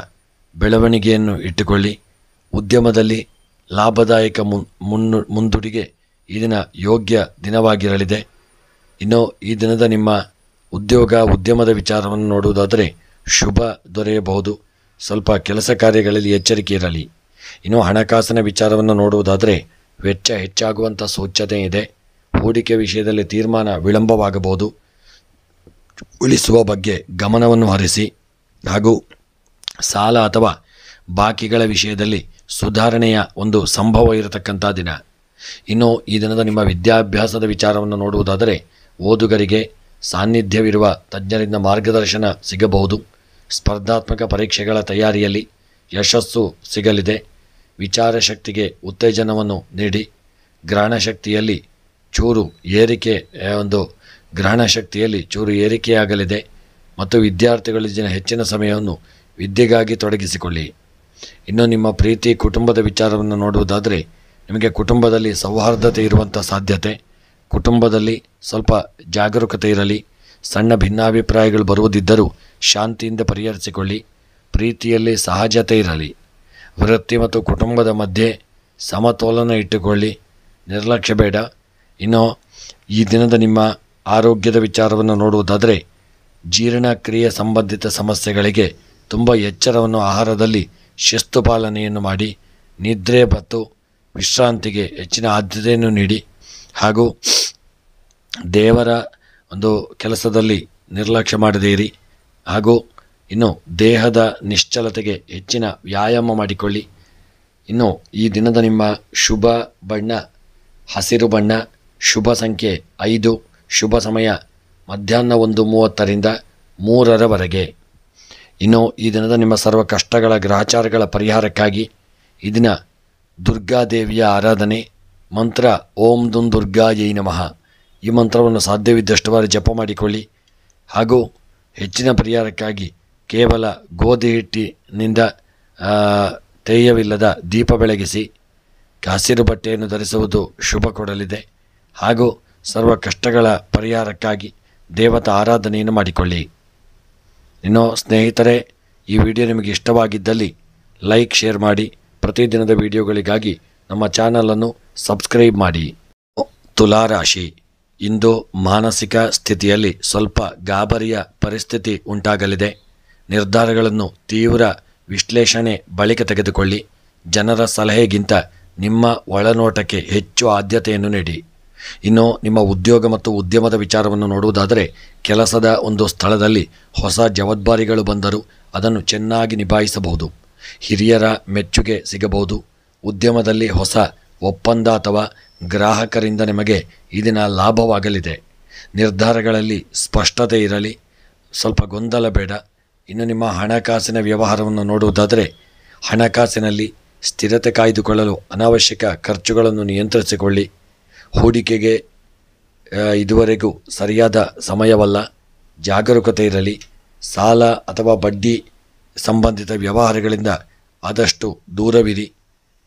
ಬೆಳವಣಿಗೆಯನ್ನು ಇಟ್ಟುಕೊಳ್ಳಿ. ಉದ್ಯಮದಲ್ಲಿ ಲಾಭದಾಯಕ ಮುಂದೂಡಿಗೆ ಈ ದಿನ ಯೋಗ್ಯ ದಿನವಾಗಿರಲಿದೆ. ಇನ್ನು ಈ ದಿನದ ನಿಮ್ಮ ಉದ್ಯಮದ ವಿಚಾರವನ್ನು ನೋಡುವುದಾದರೆ ಶುಭ ದೊರೆಯಬಹುದು. ಸ್ವಲ್ಪ ಕೆಲಸ ಕಾರ್ಯಗಳಲ್ಲಿ ಎಚ್ಚರಿಕೆ ಇರಲಿ. ಇನ್ನು ಹಣಕಾಸಿನ ವಿಚಾರವನ್ನು ನೋಡುವುದಾದರೆ ವೆಚ್ಚ ಹೆಚ್ಚಾಗುವಂಥ ಸೂಚನೆ ಇದೆ. ಹೂಡಿಕೆ ವಿಷಯದಲ್ಲಿ ತೀರ್ಮಾನ ವಿಳಂಬವಾಗಬಹುದು. ಉಳಿಸುವ ಬಗ್ಗೆ ಗಮನವನ್ನು ಹರಿಸಿ. ಹಾಗೂ ಸಾಲ ಅಥವಾ ಬಾಕಿಗಳ ವಿಷಯದಲ್ಲಿ ಸುಧಾರಣೆಯ ಒಂದು ಸಂಭವ ಇರತಕ್ಕಂಥ ದಿನ. ಇನ್ನು ಈ ದಿನದ ನಿಮ್ಮ ವಿದ್ಯಾಭ್ಯಾಸದ ವಿಚಾರವನ್ನು ನೋಡುವುದಾದರೆ ಓದುಗರಿಗೆ ಸಾನ್ನಿಧ್ಯವಿರುವ ತಜ್ಞರಿಂದ ಮಾರ್ಗದರ್ಶನ ಸಿಗಬಹುದು. ಸ್ಪರ್ಧಾತ್ಮಕ ಪರೀಕ್ಷೆಗಳ ತಯಾರಿಯಲ್ಲಿ ಯಶಸ್ಸು ಸಿಗಲಿದೆ. ವಿಚಾರ ಶಕ್ತಿಗೆ ಉತ್ತೇಜನವನ್ನು ನೀಡಿ. ಗ್ರಹಣ ಶಕ್ತಿಯಲ್ಲಿ ಚೂರು ಏರಿಕೆಯಾಗಲಿದೆ ಮತ್ತು ವಿದ್ಯಾರ್ಥಿಗಳ ಹೆಚ್ಚಿನ ಸಮಯವನ್ನು ವಿದ್ಯೆಗಾಗಿ ತೊಡಗಿಸಿಕೊಳ್ಳಿ. ಇನ್ನು ನಿಮ್ಮ ಪ್ರೀತಿ ಕುಟುಂಬದ ವಿಚಾರವನ್ನು ನೋಡುವುದಾದರೆ ನಿಮಗೆ ಕುಟುಂಬದಲ್ಲಿ ಸೌಹಾರ್ದತೆ ಇರುವಂಥ ಸಾಧ್ಯತೆ. ಕುಟುಂಬದಲ್ಲಿ ಸ್ವಲ್ಪ ಜಾಗರೂಕತೆ ಇರಲಿ. ಸಣ್ಣ ಭಿನ್ನಾಭಿಪ್ರಾಯಗಳು ಬರುವುದಿದ್ದರೂ ಶಾಂತಿಯಿಂದ ಪರಿಹರಿಸಿಕೊಳ್ಳಿ. ಪ್ರೀತಿಯಲ್ಲಿ ಸಹಜತೆ ಇರಲಿ. ವೃತ್ತಿ ಮತ್ತು ಕುಟುಂಬದ ಮಧ್ಯೆ ಸಮತೋಲನ ಇಟ್ಟುಕೊಳ್ಳಿ. ನಿರ್ಲಕ್ಷ್ಯ ಬೇಡ. ಇನ್ನು ಈ ದಿನದ ನಿಮ್ಮ ಆರೋಗ್ಯದ ವಿಚಾರವನ್ನು ನೋಡುವುದಾದರೆ ಜೀರ್ಣಕ್ರಿಯೆ ಸಂಬಂಧಿತ ಸಮಸ್ಯೆಗಳಿಗೆ ತುಂಬ ಎಚ್ಚರವನ್ನು, ಆಹಾರದಲ್ಲಿ ಶಿಸ್ತು ಪಾಲನೆಯನ್ನು ಮಾಡಿ. ನಿದ್ರೆ ಮತ್ತು ವಿಶ್ರಾಂತಿಗೆ ಹೆಚ್ಚಿನ ಆದ್ಯತೆಯನ್ನು ನೀಡಿ. ಹಾಗೂ ದೇವರ ಒಂದು ಕೆಲಸದಲ್ಲಿ ನಿರ್ಲಕ್ಷ್ಯ ಮಾಡದೇ ಇರಿ. ಹಾಗೂ ಇನ್ನು ದೇಹದ ನಿಶ್ಚಲತೆಗೆ ಹೆಚ್ಚಿನ ವ್ಯಾಯಾಮ ಮಾಡಿಕೊಳ್ಳಿ. ಇನ್ನು ಈ ದಿನದ ನಿಮ್ಮ ಶುಭ ಬಣ್ಣ ಹಸಿರು ಬಣ್ಣ, ಶುಭ ಸಂಖ್ಯೆ 5, ಶುಭ ಸಮಯ ಮಧ್ಯಾಹ್ನ 1:30ರಿಂದ 3:00ರವರೆಗೆ. ಇನ್ನು ಈ ದಿನದ ನಿಮ್ಮ ಸರ್ವ ಕಷ್ಟಗಳ ಗ್ರಹಚಾರಗಳ ಪರಿಹಾರಕ್ಕಾಗಿ ಈ ದಿನ ದುರ್ಗಾದೇವಿಯ ಆರಾಧನೆ. ಮಂತ್ರ ಓಂ ದುಂ ದುರ್ಗಾಯೈ ನಮಃ. ಈ ಮಂತ್ರವನ್ನು ಸಾಧ್ಯವಿದ್ದಷ್ಟು ಬಾರಿ ಜಪ ಮಾಡಿಕೊಳ್ಳಿ. ಹಾಗೂ ಹೆಚ್ಚಿನ ಪರಿಹಾರಕ್ಕಾಗಿ ಕೇವಲ ಗೋಧಿ ಹಿಟ್ಟಿನಿಂದ ತೇಯವಿಲ್ಲದ ದೀಪ ಬೆಳಗಿಸಿ ಹಸಿರು ಬಟ್ಟೆಯನ್ನು ಧರಿಸುವುದು ಶುಭ ಕೊಡಲಿದೆ. ಹಾಗೂ ಸರ್ವ ಕಷ್ಟಗಳ ಪರಿಹಾರಕ್ಕಾಗಿ ದೇವತಾ ಆರಾಧನೆಯನ್ನು ಮಾಡಿಕೊಳ್ಳಿ. ಇನ್ನು ಸ್ನೇಹಿತರೆ, ಈ ವಿಡಿಯೋ ನಿಮಗೆ ಇಷ್ಟವಾಗಿದ್ದಲ್ಲಿ ಲೈಕ್, ಶೇರ್ ಮಾಡಿ. ಪ್ರತಿದಿನದ ವಿಡಿಯೋಗಳಿಗಾಗಿ ನಮ್ಮ ಚಾನಲನ್ನು ಸಬ್ಸ್ಕ್ರೈಬ್ ಮಾಡಿ. ತುಲಾರಾಶಿ, ಇಂದು ಮಾನಸಿಕ ಸ್ಥಿತಿಯಲ್ಲಿ ಸ್ವಲ್ಪ ಗಾಬರಿಯ ಪರಿಸ್ಥಿತಿ ಉಂಟಾಗಲಿದೆ. ನಿರ್ಧಾರಗಳನ್ನು ತೀವ್ರ ವಿಶ್ಲೇಷಣೆ ಬಳಿಕ ತೆಗೆದುಕೊಳ್ಳಿ. ಜನರ ಸಲಹೆಗಿಂತ ನಿಮ್ಮ ಒಳನೋಟಕ್ಕೆ ಹೆಚ್ಚು ಆದ್ಯತೆಯನ್ನು ನೀಡಿ. ಇನ್ನು ನಿಮ್ಮ ಉದ್ಯೋಗ ಮತ್ತು ಉದ್ಯಮದ ವಿಚಾರವನ್ನು ನೋಡುವುದಾದರೆ ಕೆಲಸದ ಒಂದು ಸ್ಥಳದಲ್ಲಿ ಹೊಸ ಜವಾಬ್ದಾರಿಗಳು ಬಂದರೂ ಅದನ್ನು ಚೆನ್ನಾಗಿ ನಿಭಾಯಿಸಬಹುದು. ಹಿರಿಯರ ಮೆಚ್ಚುಗೆ ಸಿಗಬಹುದು. ಉದ್ಯಮದಲ್ಲಿ ಹೊಸ ಒಪ್ಪಂದ ಅಥವಾ ಗ್ರಾಹಕರಿಂದ ನಿಮಗೆ ಈ ದಿನ ಲಾಭವಾಗಲಿದೆ. ನಿರ್ಧಾರಗಳಲ್ಲಿ ಸ್ಪಷ್ಟತೆ ಇರಲಿ. ಸ್ವಲ್ಪ ಗೊಂದಲ ಬೇಡ. ಇನ್ನು ನಿಮ್ಮ ಹಣಕಾಸಿನ ವ್ಯವಹಾರವನ್ನು ನೋಡುವುದಾದರೆ ಹಣಕಾಸಿನಲ್ಲಿ ಸ್ಥಿರತೆ ಕಾಯ್ದುಕೊಳ್ಳಲು ಅನಾವಶ್ಯಕ ಖರ್ಚುಗಳನ್ನು ನಿಯಂತ್ರಿಸಿಕೊಳ್ಳಿ. ಹೂಡಿಕೆಗೆ ಇದುವರೆಗೂ ಸರಿಯಾದ ಸಮಯವಲ್ಲ. ಜಾಗರೂಕತೆ ಇರಲಿ. ಸಾಲ ಅಥವಾ ಬಡ್ಡಿ ಸಂಬಂಧಿತ ವ್ಯವಹಾರಗಳಿಂದ ಆದಷ್ಟು ದೂರವಿರಿ.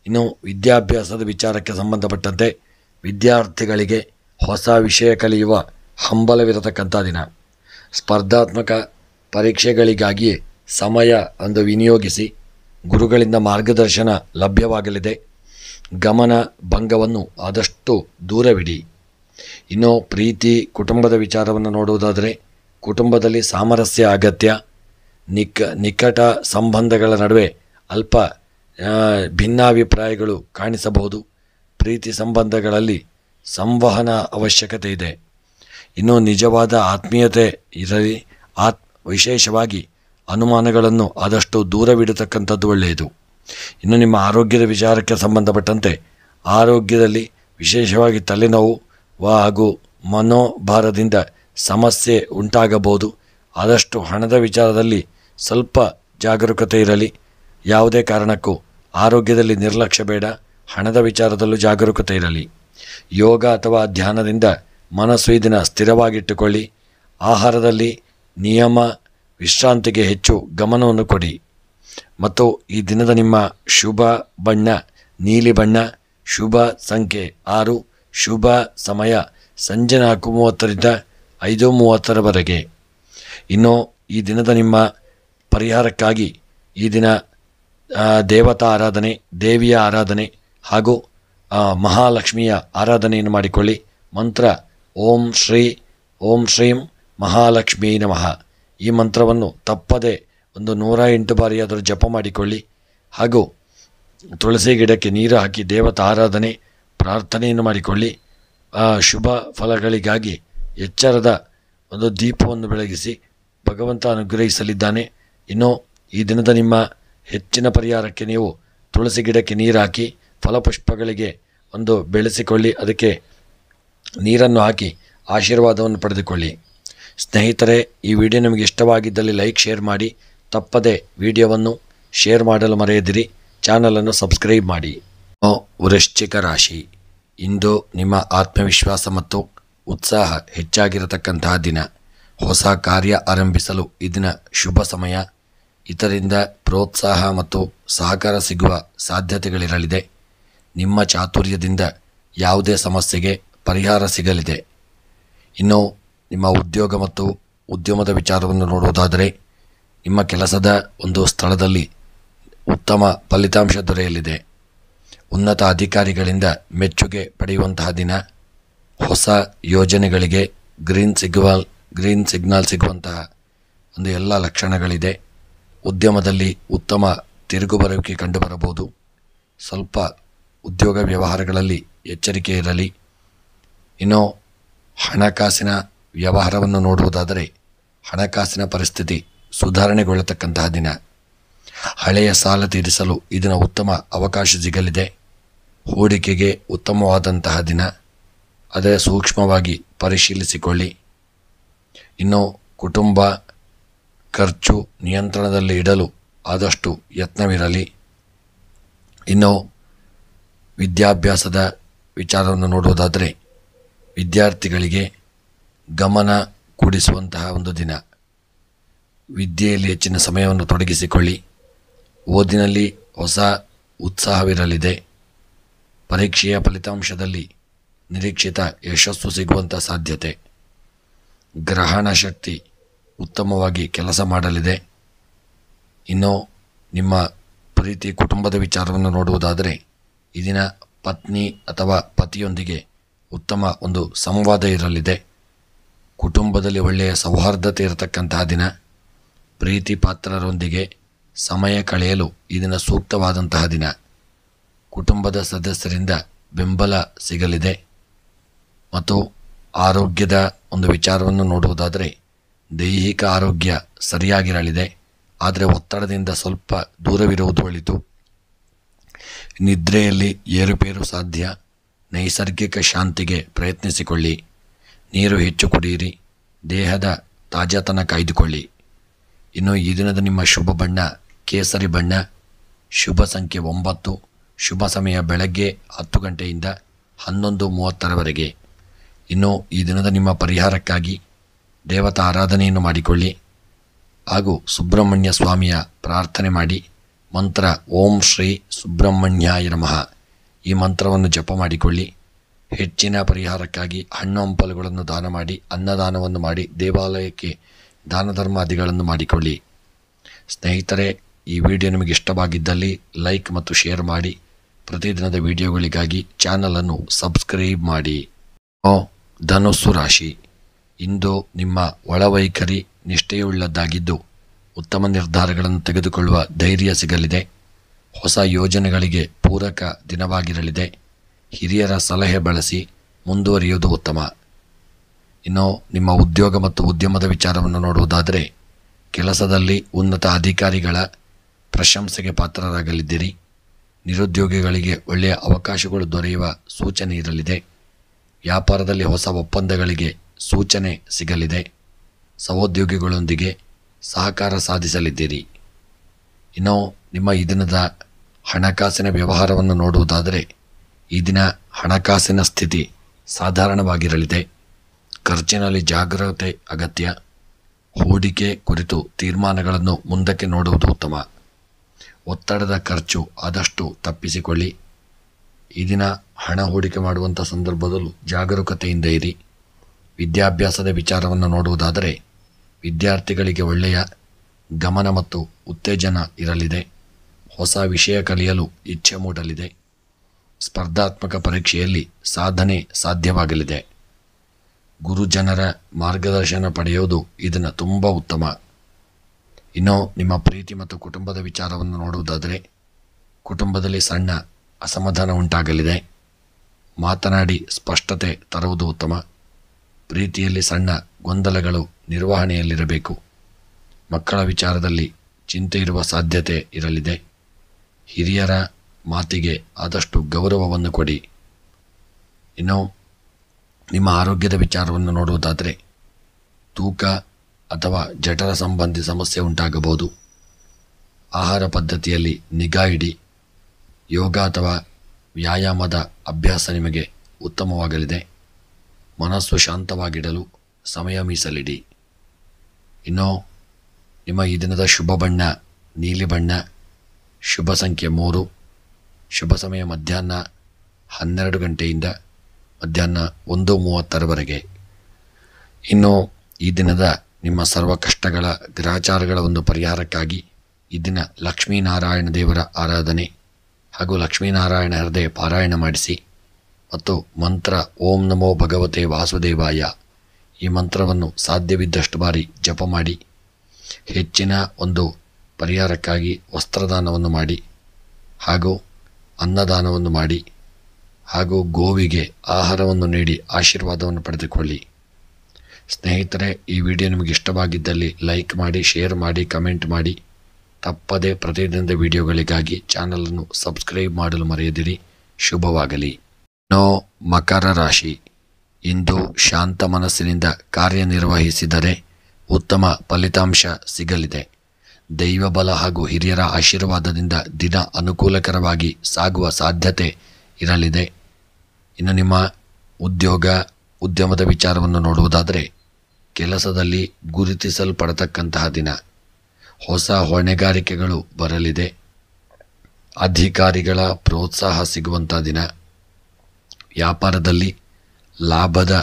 ಇನ್ನು ವಿದ್ಯಾಭ್ಯಾಸದ ವಿಚಾರಕ್ಕೆ ಸಂಬಂಧಪಟ್ಟಂತೆ ವಿದ್ಯಾರ್ಥಿಗಳಿಗೆ ಹೊಸ ವಿಷಯ ಕಲಿಯುವ ಹಂಬಲವಿರತಕ್ಕಂಥ ದಿನ. ಸ್ಪರ್ಧಾತ್ಮಕ ಪರೀಕ್ಷೆಗಳಿಗಾಗಿಯೇ ಸಮಯ ವಿನಿಯೋಗಿಸಿ. ಗುರುಗಳಿಂದ ಮಾರ್ಗದರ್ಶನ ಲಭ್ಯವಾಗಲಿದೆ. ಗಮನ ಭಂಗವನ್ನು ಆದಷ್ಟು ದೂರವಿಡಿ. ಇನ್ನು ಪ್ರೀತಿ ಕುಟುಂಬದ ವಿಚಾರವನ್ನು ನೋಡುವುದಾದರೆ ಕುಟುಂಬದಲ್ಲಿ ಸಾಮರಸ್ಯ ಅಗತ್ಯ. ನಿಕಟ ಸಂಬಂಧಗಳ ನಡುವೆ ಅಲ್ಪ ಭಿನ್ನಾಭಿಪ್ರಾಯಗಳು ಕಾಣಿಸಬಹುದು. ಪ್ರೀತಿ ಸಂಬಂಧಗಳಲ್ಲಿ ಸಂವಹನ ಅವಶ್ಯಕತೆ ಇದೆ. ಇನ್ನು ನಿಜವಾದ ಆತ್ಮೀಯತೆ ಇರಲಿ. ವಿಶೇಷವಾಗಿ ಅನುಮಾನಗಳನ್ನು ಆದಷ್ಟು ದೂರವಿಡತಕ್ಕಂಥದ್ದು ಒಳ್ಳೆಯದು. ಇನ್ನು ನಿಮ್ಮ ಆರೋಗ್ಯದ ವಿಚಾರಕ್ಕೆ ಸಂಬಂಧಪಟ್ಟಂತೆ ಆರೋಗ್ಯದಲ್ಲಿ ವಿಶೇಷವಾಗಿ ತಲೆನೋವು ಹಾಗೂ ಮನೋಭಾರದಿಂದ ಸಮಸ್ಯೆ ಉಂಟಾಗಬಹುದು. ಆದಷ್ಟು ಹಣದ ವಿಚಾರದಲ್ಲಿ ಸ್ವಲ್ಪ ಜಾಗರೂಕತೆ ಇರಲಿ. ಯಾವುದೇ ಕಾರಣಕ್ಕೂ ಆರೋಗ್ಯದಲ್ಲಿ ನಿರ್ಲಕ್ಷ್ಯ ಬೇಡ. ಹಣದ ವಿಚಾರದಲ್ಲೂ ಜಾಗರೂಕತೆ ಇರಲಿ. ಯೋಗ ಅಥವಾ ಧ್ಯಾನದಿಂದ ಮನಸ್ಸು ಈ ದಿನ ಸ್ಥಿರವಾಗಿಟ್ಟುಕೊಳ್ಳಿ. ಆಹಾರದಲ್ಲಿ ನಿಯಮ, ವಿಶ್ರಾಂತಿಗೆ ಹೆಚ್ಚು ಗಮನವನ್ನು ಕೊಡಿ. ಮತ್ತು ಈ ದಿನದ ನಿಮ್ಮ ಶುಭ ಬಣ್ಣ ನೀಲಿ ಬಣ್ಣ, ಶುಭ ಸಂಖ್ಯೆ 6, ಶುಭ ಸಮಯ ಸಂಜೆ 4:30ರಿಂದ 5:30ರವರೆಗೆ. ಇನ್ನು ಈ ದಿನದ ನಿಮ್ಮ ಪರಿಹಾರಕ್ಕಾಗಿ ಈ ದಿನ ದೇವತಾ ಆರಾಧನೆ, ದೇವಿಯ ಆರಾಧನೆ ಹಾಗೂ ಮಹಾಲಕ್ಷ್ಮಿಯ ಆರಾಧನೆಯನ್ನು ಮಾಡಿಕೊಳ್ಳಿ. ಮಂತ್ರ ಓಂ ಶ್ರೀಂ ಮಹಾಲಕ್ಷ್ಮೀ ನಮಃ. ಈ ಮಂತ್ರವನ್ನು ತಪ್ಪದೆ 108 ಬಾರಿಯಾದರೂ ಜಪ ಮಾಡಿಕೊಳ್ಳಿ. ಹಾಗೂ ತುಳಸಿ ಗಿಡಕ್ಕೆ ನೀರು ಹಾಕಿ ದೇವತಾ ಆರಾಧನೆ ಪ್ರಾರ್ಥನೆಯನ್ನು ಮಾಡಿಕೊಳ್ಳಿ. ಶುಭ ಫಲಗಳಿಗಾಗಿ ಎಚ್ಚರದ ದೀಪವನ್ನು ಬೆಳಗಿಸಿ ಭಗವಂತ ಅನುಗ್ರಹಿಸಲಿದ್ದಾನೆ. ಇನ್ನು ಈ ದಿನದ ನಿಮ್ಮ ಹೆಚ್ಚಿನ ಪರಿಹಾರಕ್ಕೆ ನೀವು ತುಳಸಿ ಗಿಡಕ್ಕೆ ನೀರು ಹಾಕಿ ಫಲಪುಷ್ಪಗಳಿಗೆ ಬೆಳೆಸಿಕೊಳ್ಳಿ. ಅದಕ್ಕೆ ನೀರನ್ನು ಹಾಕಿ ಆಶೀರ್ವಾದವನ್ನು ಪಡೆದುಕೊಳ್ಳಿ. ಸ್ನೇಹಿತರೆ, ಈ ವಿಡಿಯೋ ನಿಮಗೆ ಇಷ್ಟವಾಗಿದ್ದಲ್ಲಿ ಲೈಕ್, ಶೇರ್ ಮಾಡಿ. ತಪ್ಪದೆ ವಿಡಿಯೋವನ್ನು ಶೇರ್ ಮಾಡಲು ಮರೆಯದಿರಿ. ಚಾನಲನ್ನು ಸಬ್ಸ್ಕ್ರೈಬ್ ಮಾಡಿ. ವೃಶ್ಚಿಕ ರಾಶಿ. ಇಂದು ನಿಮ್ಮ ಆತ್ಮವಿಶ್ವಾಸ ಮತ್ತು ಉತ್ಸಾಹ ಹೆಚ್ಚಾಗಿರತಕ್ಕಂತಹ ದಿನ. ಹೊಸ ಕಾರ್ಯ ಆರಂಭಿಸಲು ಈ ದಿನ ಶುಭ ಸಮಯ. ಇದರಿಂದ ಪ್ರೋತ್ಸಾಹ ಮತ್ತು ಸಹಕಾರ ಸಿಗುವ ಸಾಧ್ಯತೆಗಳಿರಲಿದೆ. ನಿಮ್ಮ ಚಾತುರ್ಯದಿಂದ ಯಾವುದೇ ಸಮಸ್ಯೆಗೆ ಪರಿಹಾರ ಸಿಗಲಿದೆ. ಇನ್ನು ನಿಮ್ಮ ಉದ್ಯೋಗ ಮತ್ತು ಉದ್ಯಮದ ವಿಚಾರವನ್ನು ನೋಡುವುದಾದರೆ ನಿಮ್ಮ ಕೆಲಸದ ಸ್ಥಳದಲ್ಲಿ ಉತ್ತಮ ಫಲಿತಾಂಶ ದೊರೆಯಲಿದೆ. ಉನ್ನತ ಅಧಿಕಾರಿಗಳಿಂದ ಮೆಚ್ಚುಗೆ ಪಡೆಯುವಂತಹ ದಿನ. ಹೊಸ ಯೋಜನೆಗಳಿಗೆ ಗ್ರೀನ್ ಸಿಗ್ನಲ್ ಸಿಗುವಂತಹ ಎಲ್ಲ ಲಕ್ಷಣಗಳಿದೆ. ಉದ್ಯಮದಲ್ಲಿ ಉತ್ತಮ ತಿರುಗುಬರುವಿಕೆ ಕಂಡುಬರಬಹುದು. ಸ್ವಲ್ಪ ಉದ್ಯೋಗ ವ್ಯವಹಾರಗಳಲ್ಲಿ ಎಚ್ಚರಿಕೆ ಇರಲಿ. ಇನ್ನು ಹಣಕಾಸಿನ ವ್ಯವಹಾರವನ್ನು ನೋಡುವುದಾದರೆ ಹಣಕಾಸಿನ ಪರಿಸ್ಥಿತಿ ಸುಧಾರಣೆಗೊಳ್ಳತಕ್ಕಂತಹ ದಿನ. ಹಳೆಯ ಸಾಲ ತೀರಿಸಲು ಇದರ ಉತ್ತಮ ಅವಕಾಶ ಸಿಗಲಿದೆ. ಹೂಡಿಕೆಗೆ ಉತ್ತಮವಾದಂತಹ ದಿನ. ಆದರೆ ಸೂಕ್ಷ್ಮವಾಗಿ ಪರಿಶೀಲಿಸಿಕೊಳ್ಳಿ. ಇನ್ನು ಕುಟುಂಬ ಖರ್ಚು ನಿಯಂತ್ರಣದಲ್ಲಿ ಇಡಲು ಆದಷ್ಟು ಯತ್ನವಿರಲಿ. ಇನ್ನು ವಿದ್ಯಾಭ್ಯಾಸದ ವಿಚಾರವನ್ನು ನೋಡುವುದಾದರೆ ವಿದ್ಯಾರ್ಥಿಗಳಿಗೆ ಗಮನ ಕೂಡಿಸುವಂತಹ ದಿನ. ವಿದ್ಯೆಯಲ್ಲಿ ಹೆಚ್ಚಿನ ಸಮಯವನ್ನು ತೊಡಗಿಸಿಕೊಳ್ಳಿ. ಓದಿನಲ್ಲಿ ಹೊಸ ಉತ್ಸಾಹವಿರಲಿದೆ. ಪರೀಕ್ಷೆಯ ಫಲಿತಾಂಶದಲ್ಲಿ ನಿರೀಕ್ಷಿತ ಯಶಸ್ಸು ಸಿಗುವಂಥ ಸಾಧ್ಯತೆ. ಗ್ರಹಣ ಶಕ್ತಿ ಉತ್ತಮವಾಗಿ ಕೆಲಸ ಮಾಡಲಿದೆ. ಇನ್ನು ನಿಮ್ಮ ಪ್ರೀತಿ ಕುಟುಂಬದ ವಿಚಾರವನ್ನು ನೋಡುವುದಾದರೆ ಈ ದಿನ ಪತ್ನಿ ಅಥವಾ ಪತಿಯೊಂದಿಗೆ ಉತ್ತಮ ಸಂವಾದ ಇರಲಿದೆ. ಕುಟುಂಬದಲ್ಲಿ ಒಳ್ಳೆಯ ಸೌಹಾರ್ದತೆ ಇರತಕ್ಕಂತಹ ದಿನ. ಪ್ರೀತಿ ಪಾತ್ರರೊಂದಿಗೆ ಸಮಯ ಕಳೆಯಲು ಈ ದಿನ ಸೂಕ್ತವಾದಂತಹ ದಿನ. ಕುಟುಂಬದ ಸದಸ್ಯರಿಂದ ಬೆಂಬಲ ಸಿಗಲಿದೆ. ಮತ್ತು ಆರೋಗ್ಯದ ವಿಚಾರವನ್ನು ನೋಡುವುದಾದರೆ ದೈಹಿಕ ಆರೋಗ್ಯ ಸರಿಯಾಗಿರಲಿದೆ. ಆದರೆ ಒತ್ತಡದಿಂದ ಸ್ವಲ್ಪ ದೂರವಿರುವುದು ಒಳಿತು. ನಿದ್ರೆಯಲ್ಲಿ ಏರುಪೇರು ಸಾಧ್ಯ. ನೈಸರ್ಗಿಕ ಶಾಂತಿಗೆ ಪ್ರಯತ್ನಿಸಿಕೊಳ್ಳಿ. ನೀರು ಹೆಚ್ಚು ಕುಡಿಯಿರಿ. ದೇಹದ ತಾಜಾತನ ಕಾಯ್ದುಕೊಳ್ಳಿ. ಇನ್ನು ಈ ದಿನದ ನಿಮ್ಮ ಶುಭ ಬಣ್ಣ ಕೇಸರಿ ಬಣ್ಣ. ಶುಭ ಸಂಖ್ಯೆ 9. ಶುಭ ಸಮಯ ಬೆಳಗ್ಗೆ 10 ಗಂಟೆಯಿಂದ 11:30ರವರೆಗೆ. ಇನ್ನು ಈ ದಿನದ ನಿಮ್ಮ ಪರಿಹಾರಕ್ಕಾಗಿ ದೇವತಾ ಆರಾಧನೆಯನ್ನು ಮಾಡಿಕೊಳ್ಳಿ. ಹಾಗೂ ಸುಬ್ರಹ್ಮಣ್ಯ ಸ್ವಾಮಿಯ ಪ್ರಾರ್ಥನೆ ಮಾಡಿ. ಮಂತ್ರ ಓಂ ಶ್ರೀ ಸುಬ್ರಹ್ಮಣ್ಯಾಯ ನಮಃ. ಈ ಮಂತ್ರವನ್ನು ಜಪ ಮಾಡಿಕೊಳ್ಳಿ. ಹೆಚ್ಚಿನ ಪರಿಹಾರಕ್ಕಾಗಿ ಹಣ್ಣು ಹಂಪಲುಗಳನ್ನು ದಾನ ಮಾಡಿ, ಅನ್ನದಾನವನ್ನು ಮಾಡಿ, ದೇವಾಲಯಕ್ಕೆ ದಾನ ಧರ್ಮಾದಿಗಳನ್ನು ಮಾಡಿಕೊಳ್ಳಿ. ಸ್ನೇಹಿತರೆ, ಈ ವಿಡಿಯೋ ನಿಮಗೆ ಇಷ್ಟವಾಗಿದ್ದಲ್ಲಿ ಲೈಕ್ ಮತ್ತು ಶೇರ್ ಮಾಡಿ. ಪ್ರತಿದಿನದ ವಿಡಿಯೋಗಳಿಗಾಗಿ ಚಾನಲನ್ನು ಸಬ್ಸ್ಕ್ರೈಬ್ ಮಾಡಿ. ಧನುಸ್ಸು ರಾಶಿ. ಇಂದು ನಿಮ್ಮ ಒಳವೈಖರಿ ನಿಷ್ಠೆಯುಳ್ಳದ್ದಾಗಿದ್ದು ಉತ್ತಮ ನಿರ್ಧಾರಗಳನ್ನು ತೆಗೆದುಕೊಳ್ಳುವ ಧೈರ್ಯ ಸಿಗಲಿದೆ. ಹೊಸ ಯೋಜನೆಗಳಿಗೆ ಪೂರಕ ದಿನವಾಗಿರಲಿದೆ. ಹಿರಿಯರ ಸಲಹೆ ಬಳಸಿ ಮುಂದುವರಿಯುವುದು ಉತ್ತಮ. ಇನ್ನು ನಿಮ್ಮ ಉದ್ಯೋಗ ಮತ್ತು ಉದ್ಯಮದ ವಿಚಾರವನ್ನು ನೋಡುವುದಾದರೆ ಕೆಲಸದಲ್ಲಿ ಉನ್ನತ ಅಧಿಕಾರಿಗಳ ಪ್ರಶಂಸೆಗೆ ಪಾತ್ರರಾಗಲಿದ್ದೀರಿ. ನಿರುದ್ಯೋಗಿಗಳಿಗೆ ಒಳ್ಳೆಯ ಅವಕಾಶಗಳು ದೊರೆಯುವ ಸೂಚನೆ ಇರಲಿದೆ. ವ್ಯಾಪಾರದಲ್ಲಿ ಹೊಸ ಒಪ್ಪಂದಗಳಿಗೆ ಸೂಚನೆ ಸಿಗಲಿದೆ. ಸಹೋದ್ಯೋಗಿಗಳೊಂದಿಗೆ ಸಹಕಾರ ಸಾಧಿಸಲಿದ್ದೀರಿ. ಇನ್ನು ನಿಮ್ಮ ಈ ದಿನದ ಹಣಕಾಸಿನ ವ್ಯವಹಾರವನ್ನು ನೋಡುವುದಾದರೆ ಈ ದಿನ ಹಣಕಾಸಿನ ಸ್ಥಿತಿ ಸಾಧಾರಣವಾಗಿರಲಿದೆ. ಖರ್ಚಿನಲ್ಲಿ ಜಾಗರೂಕತೆ ಅಗತ್ಯ. ಹೂಡಿಕೆ ಕುರಿತು ತೀರ್ಮಾನಗಳನ್ನು ಮುಂದಕ್ಕೆ ನೋಡುವುದು ಉತ್ತಮ. ಒತ್ತಡದ ಖರ್ಚು ಆದಷ್ಟು ತಪ್ಪಿಸಿಕೊಳ್ಳಿ. ಈ ದಿನ ಹಣ ಹೂಡಿಕೆ ಮಾಡುವಂಥ ಸಂದರ್ಭದಲ್ಲೂ ಜಾಗರೂಕತೆಯಿಂದ ಇರಿ. ವಿದ್ಯಾಭ್ಯಾಸದ ವಿಚಾರವನ್ನು ನೋಡುವುದಾದರೆ ವಿದ್ಯಾರ್ಥಿಗಳಿಗೆ ಒಳ್ಳೆಯ ಗಮನ ಮತ್ತು ಉತ್ತೇಜನ ಇರಲಿದೆ. ಹೊಸ ವಿಷಯ ಕಲಿಯಲು ಇಚ್ಛೆ ಮೂಡಲಿದೆ. ಸ್ಪರ್ಧಾತ್ಮಕ ಪರೀಕ್ಷೆಯಲ್ಲಿ ಸಾಧನೆ ಸಾಧ್ಯವಾಗಲಿದೆ. ಗುರುಜನರ ಮಾರ್ಗದರ್ಶನ ಪಡೆಯುವುದು ಇದನ್ನು ತುಂಬ ಉತ್ತಮ. ಇನ್ನು ನಿಮ್ಮ ಪ್ರೀತಿ ಮತ್ತು ಕುಟುಂಬದ ವಿಚಾರವನ್ನು ನೋಡುವುದಾದರೆ ಕುಟುಂಬದಲ್ಲಿ ಸಣ್ಣ ಅಸಮಾಧಾನ ಉಂಟಾಗಲಿದೆ. ಮಾತನಾಡಿ ಸ್ಪಷ್ಟತೆ ತರುವುದು ಉತ್ತಮ. ಪ್ರೀತಿಯಲ್ಲಿ ಸಣ್ಣ ಗೊಂದಲಗಳು ನಿರ್ವಹಣೆಯಲ್ಲಿರಬೇಕು. ಮಕ್ಕಳ ವಿಚಾರದಲ್ಲಿ ಚಿಂತೆ ಇರುವ ಸಾಧ್ಯತೆ ಇರಲಿದೆ. ಹಿರಿಯರ ಮಾತಿಗೆ ಆದಷ್ಟು ಗೌರವವನ್ನು ಕೊಡಿ. ಇನ್ನು ನಿಮ್ಮ ಆರೋಗ್ಯದ ವಿಚಾರವನ್ನು ನೋಡುವುದಾದರೆ ತೂಕ ಅಥವಾ ಜಠರ ಸಂಬಂಧಿ ಸಮಸ್ಯೆ ಉಂಟಾಗಬಹುದು. ಆಹಾರ ಪದ್ಧತಿಯಲ್ಲಿ ನಿಗಾ ಇಡಿ. ಯೋಗ ಅಥವಾ ವ್ಯಾಯಾಮದ ಅಭ್ಯಾಸ ನಿಮಗೆ ಉತ್ತಮವಾಗಲಿದೆ. ಮನಸ್ಸು ಶಾಂತವಾಗಿಡಲು ಸಮಯ ಮೀಸಲಿಡಿ. ಇನ್ನು ನಿಮ್ಮ ಈ ದಿನದ ಶುಭ ಬಣ್ಣ ನೀಲಿ ಬಣ್ಣ. ಶುಭ ಸಂಖ್ಯೆ 3. ಶುಭ ಸಮಯ ಮಧ್ಯಾಹ್ನ 12 ಗಂಟೆಯಿಂದ ಮಧ್ಯಾಹ್ನ 1:30 ಇನ್ನು ಈ ದಿನದ ನಿಮ್ಮ ಸರ್ವ ಕಷ್ಟಗಳ ಗ್ರಹಚಾರಗಳ ಒಂದು ಪರಿಹಾರಕ್ಕಾಗಿ ಈ ದಿನ ಲಕ್ಷ್ಮೀನಾರಾಯಣ ದೇವರ ಆರಾಧನೆ ಹಾಗೂ ಲಕ್ಷ್ಮೀನಾರಾಯಣ ಹೃದಯ ಪಾರಾಯಣ ಮಾಡಿಸಿ ಮತ್ತು ಮಂತ್ರ ಓಂ ನಮೋ ಭಗವತೆ ವಾಸುದೇವಾಯ ಈ ಮಂತ್ರವನ್ನು ಸಾಧ್ಯವಿದ್ದಷ್ಟು ಬಾರಿ ಜಪ ಮಾಡಿ. ಹೆಚ್ಚಿನ ಒಂದು ಪರಿಹಾರಕ್ಕಾಗಿ ವಸ್ತ್ರದಾನವನ್ನು ಮಾಡಿ ಹಾಗೂ ಅನ್ನದಾನವನ್ನು ಮಾಡಿ ಹಾಗೂ ಗೋವಿಗೆ ಆಹಾರವನ್ನು ನೀಡಿ ಆಶೀರ್ವಾದವನ್ನು ಪಡೆದುಕೊಳ್ಳಿ. ಸ್ನೇಹಿತರೆ, ಈ ವಿಡಿಯೋ ನಿಮಗೆ ಇಷ್ಟವಾಗಿದ್ದಲ್ಲಿ ಲೈಕ್ ಮಾಡಿ, ಶೇರ್ ಮಾಡಿ, ಕಮೆಂಟ್ ಮಾಡಿ. ತಪ್ಪದೇ ಪ್ರತಿದಿನದ ವಿಡಿಯೋಗಳಿಗಾಗಿ ಚಾನಲನ್ನು ಸಬ್ಸ್ಕ್ರೈಬ್ ಮಾಡಲು ಮರೆಯದಿರಿ. ಶುಭವಾಗಲಿ. ನೋ ಮಕರ ರಾಶಿ. ಇಂದು ಶಾಂತ ಮನಸ್ಸಿನಿಂದ ಕಾರ್ಯನಿರ್ವಹಿಸಿದರೆ ಉತ್ತಮ ಫಲಿತಾಂಶ ಸಿಗಲಿದೆ. ದೈವಬಲ ಹಾಗೂ ಹಿರಿಯರ ಆಶೀರ್ವಾದದಿಂದ ದಿನ ಅನುಕೂಲಕರವಾಗಿ ಸಾಗುವ ಸಾಧ್ಯತೆ ಇರಲಿದೆ. ಇನ್ನು ನಿಮ್ಮ ಉದ್ಯಮದ ವಿಚಾರವನ್ನು ನೋಡುವುದಾದರೆ ಕೆಲಸದಲ್ಲಿ ಗುರುತಿಸಲ್ಪಡತಕ್ಕಂತಹ ದಿನ. ಹೊಸ ಹೊಣೆಗಾರಿಕೆಗಳು ಬರಲಿದೆ. ಅಧಿಕಾರಿಗಳ ಪ್ರೋತ್ಸಾಹ ಸಿಗುವಂಥ ದಿನ. ವ್ಯಾಪಾರದಲ್ಲಿ ಲಾಭದ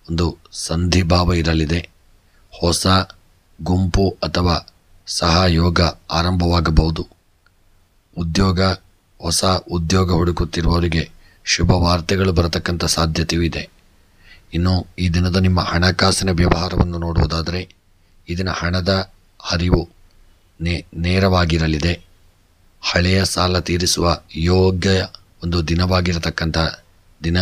ಒಂದು ಸಂಧಿಭಾವ ಇರಲಿದೆ. ಹೊಸ ಗುಂಪು ಅಥವಾ ಸಹಯೋಗ ಆರಂಭವಾಗಬಹುದು. ಹೊಸ ಉದ್ಯೋಗ ಹುಡುಕುತ್ತಿರುವವರಿಗೆ ಶುಭ ವಾರ್ತೆಗಳು ಬರತಕ್ಕಂಥ ಸಾಧ್ಯತೆಯೂ ಇದೆ. ಇನ್ನು ಈ ದಿನದ ನಿಮ್ಮ ಹಣಕಾಸಿನ ವ್ಯವಹಾರವನ್ನು ನೋಡುವುದಾದರೆ ಈ ದಿನ ಹಣದ ಹರಿವು ನೇರವಾಗಿರಲಿದೆ. ಹಳೆಯ ಸಾಲ ತೀರಿಸುವ ಯೋಗ್ಯ ಒಂದು ದಿನವಾಗಿರತಕ್ಕಂಥ ದಿನ.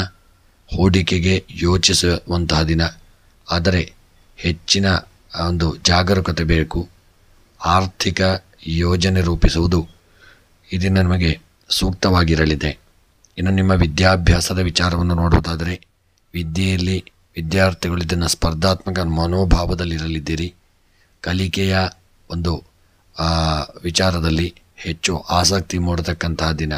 ಹೂಡಿಕೆಗೆ ಯೋಚಿಸುವಂತಹ ದಿನ. ಆದರೆ ಹೆಚ್ಚಿನ ಒಂದು ಜಾಗರೂಕತೆ ಬೇಕು. ಆರ್ಥಿಕ ಯೋಜನೆ ರೂಪಿಸುವುದು ಈ ದಿನ ನಮಗೆ ಸೂಕ್ತವಾಗಿರಲಿದೆ. ಇನ್ನು ನಿಮ್ಮ ವಿದ್ಯಾಭ್ಯಾಸದ ವಿಚಾರವನ್ನು ನೋಡುವುದಾದರೆ ವಿದ್ಯೆಯಲ್ಲಿ ವಿದ್ಯಾರ್ಥಿಗಳು ಇದನ್ನು ಸ್ಪರ್ಧಾತ್ಮಕ ಮನೋಭಾವದಲ್ಲಿರಲಿದ್ದೀರಿ. ಕಲಿಕೆಯ ಒಂದು ವಿಚಾರದಲ್ಲಿ ಹೆಚ್ಚು ಆಸಕ್ತಿ ಮೂಡತಕ್ಕಂತಹ ದಿನ.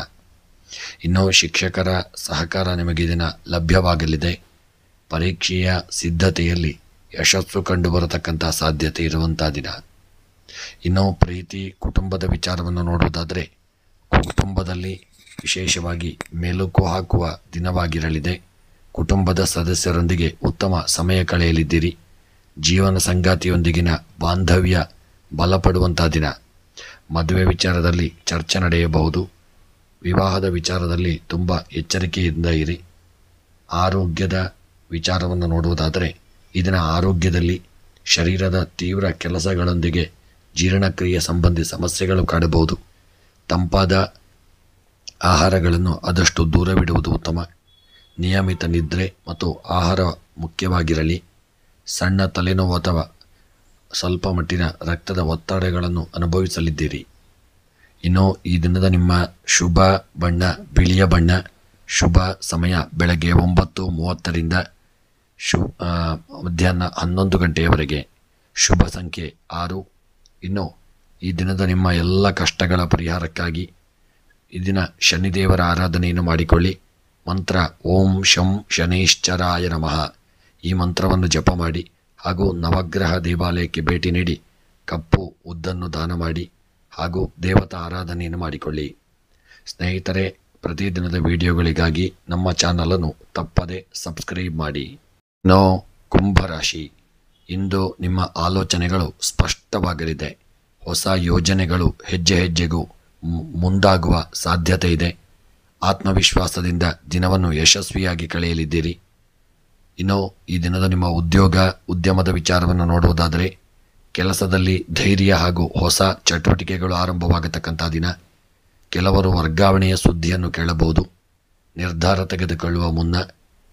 ಇನ್ನು ಶಿಕ್ಷಕರ ಸಹಕಾರ ನಿಮಗೆ ದಿನ ಲಭ್ಯವಾಗಲಿದೆ. ಪರೀಕ್ಷೆಯ ಸಿದ್ಧತೆಯಲ್ಲಿ ಯಶಸ್ಸು ಕಂಡುಬರತಕ್ಕಂಥ ಸಾಧ್ಯತೆ ಇರುವಂಥ ದಿನ. ಇನ್ನು ಪ್ರೀತಿ ಕುಟುಂಬದ ವಿಚಾರವನ್ನು ನೋಡುವುದಾದರೆ ಕುಟುಂಬದಲ್ಲಿ ವಿಶೇಷವಾಗಿ ಮೆಲುಕು ಹಾಕುವ ದಿನವಾಗಿರಲಿದೆ. ಕುಟುಂಬದ ಸದಸ್ಯರೊಂದಿಗೆ ಉತ್ತಮ ಸಮಯ ಕಳೆಯಲಿದ್ದೀರಿ. ಜೀವನ ಸಂಗಾತಿಯೊಂದಿಗಿನ ಬಾಂಧವ್ಯ ಬಲಪಡುವಂಥ ದಿನ. ಮದುವೆ ವಿಚಾರದಲ್ಲಿ ಚರ್ಚೆ ನಡೆಯಬಹುದು. ವಿವಾಹದ ವಿಚಾರದಲ್ಲಿ ತುಂಬ ಎಚ್ಚರಿಕೆಯಿಂದ ಇರಿ. ಆರೋಗ್ಯದ ವಿಚಾರವನ್ನು ನೋಡುವುದಾದರೆ ಇದರ ಆರೋಗ್ಯದಲ್ಲಿ ಶರೀರದ ತೀವ್ರ ಕೆಲಸಗಳೊಂದಿಗೆ ಜೀರ್ಣಕ್ರಿಯೆ ಸಂಬಂಧಿ ಸಮಸ್ಯೆಗಳು ಕಾಡಬಹುದು. ತಂಪಾದ ಆಹಾರಗಳನ್ನು ಆದಷ್ಟು ದೂರವಿಡುವುದು ಉತ್ತಮ. ನಿಯಮಿತ ನಿದ್ರೆ ಮತ್ತು ಆಹಾರ ಮುಖ್ಯವಾಗಿರಲಿ. ಸಣ್ಣ ತಲೆನೋವು ಅಥವಾ ಸ್ವಲ್ಪ ಮಟ್ಟಿನ ರಕ್ತದ ಒತ್ತಡಗಳನ್ನು ಅನುಭವಿಸಲಿದ್ದೀರಿ. ಇನ್ನು ಈ ದಿನದ ನಿಮ್ಮ ಶುಭ ಬಣ್ಣ ಬಿಳಿಯ ಬಣ್ಣ. ಶುಭ ಸಮಯ ಬೆಳಗ್ಗೆ 9:30ರಿಂದ ಮಧ್ಯಾಹ್ನ 11 ಗಂಟೆಯವರೆಗೆ. ಶುಭ ಸಂಖ್ಯೆ 6. ಇನ್ನು ಈ ದಿನದ ನಿಮ್ಮ ಎಲ್ಲ ಕಷ್ಟಗಳ ಪರಿಹಾರಕ್ಕಾಗಿ ಈ ದಿನ ಶನಿದೇವರ ಆರಾಧನೆಯನ್ನು ಮಾಡಿಕೊಳ್ಳಿ. ಮಂತ್ರ ಓಂ ಶಂ ಶನೈಶ್ಚರಾಯ ನಮಃ ಈ ಮಂತ್ರವನ್ನು ಜಪ ಮಾಡಿ ಹಾಗೂ ನವಗ್ರಹ ದೇವಾಲಯಕ್ಕೆ ಭೇಟಿ ನೀಡಿ ಕಪ್ಪು ಉದ್ದನ್ನು ದಾನ ಮಾಡಿ ಹಾಗೂ ದೇವತಾ ಆರಾಧನೆಯನ್ನು ಮಾಡಿಕೊಳ್ಳಿ. ಸ್ನೇಹಿತರೆ, ಪ್ರತಿದಿನದ ವಿಡಿಯೋಗಳಿಗಾಗಿ ನಮ್ಮ ಚಾನಲನ್ನು ತಪ್ಪದೆ ಸಬ್ಸ್ಕ್ರೈಬ್ ಮಾಡಿ. ನೋ ಕುಂಭರಾಶಿ, ಇಂದು ನಿಮ್ಮ ಆಲೋಚನೆಗಳು ಸ್ಪಷ್ಟವಾಗಲಿದೆ. ಹೊಸ ಯೋಜನೆಗಳು ಹೆಜ್ಜೆ ಹೆಜ್ಜೆಗೂ ಮುಂದಾಗುವ ಸಾಧ್ಯತೆ ಇದೆ. ಆತ್ಮವಿಶ್ವಾಸದಿಂದ ದಿನವನ್ನು ಯಶಸ್ವಿಯಾಗಿ ಕಳೆಯಲಿದ್ದೀರಿ. ಇನ್ನು ಈ ದಿನದ ನಿಮ್ಮ ಉದ್ಯಮದ ವಿಚಾರವನ್ನು ನೋಡುವುದಾದರೆ ಕೆಲಸದಲ್ಲಿ ಧೈರ್ಯ ಹಾಗೂ ಹೊಸ ಚಟುವಟಿಕೆಗಳು ಆರಂಭವಾಗತಕ್ಕಂಥ ದಿನ. ಕೆಲವರು ವರ್ಗಾವಣೆಯ ಸುದ್ದಿಯನ್ನು ಕೇಳಬಹುದು. ನಿರ್ಧಾರ ತೆಗೆದುಕೊಳ್ಳುವ ಮುನ್ನ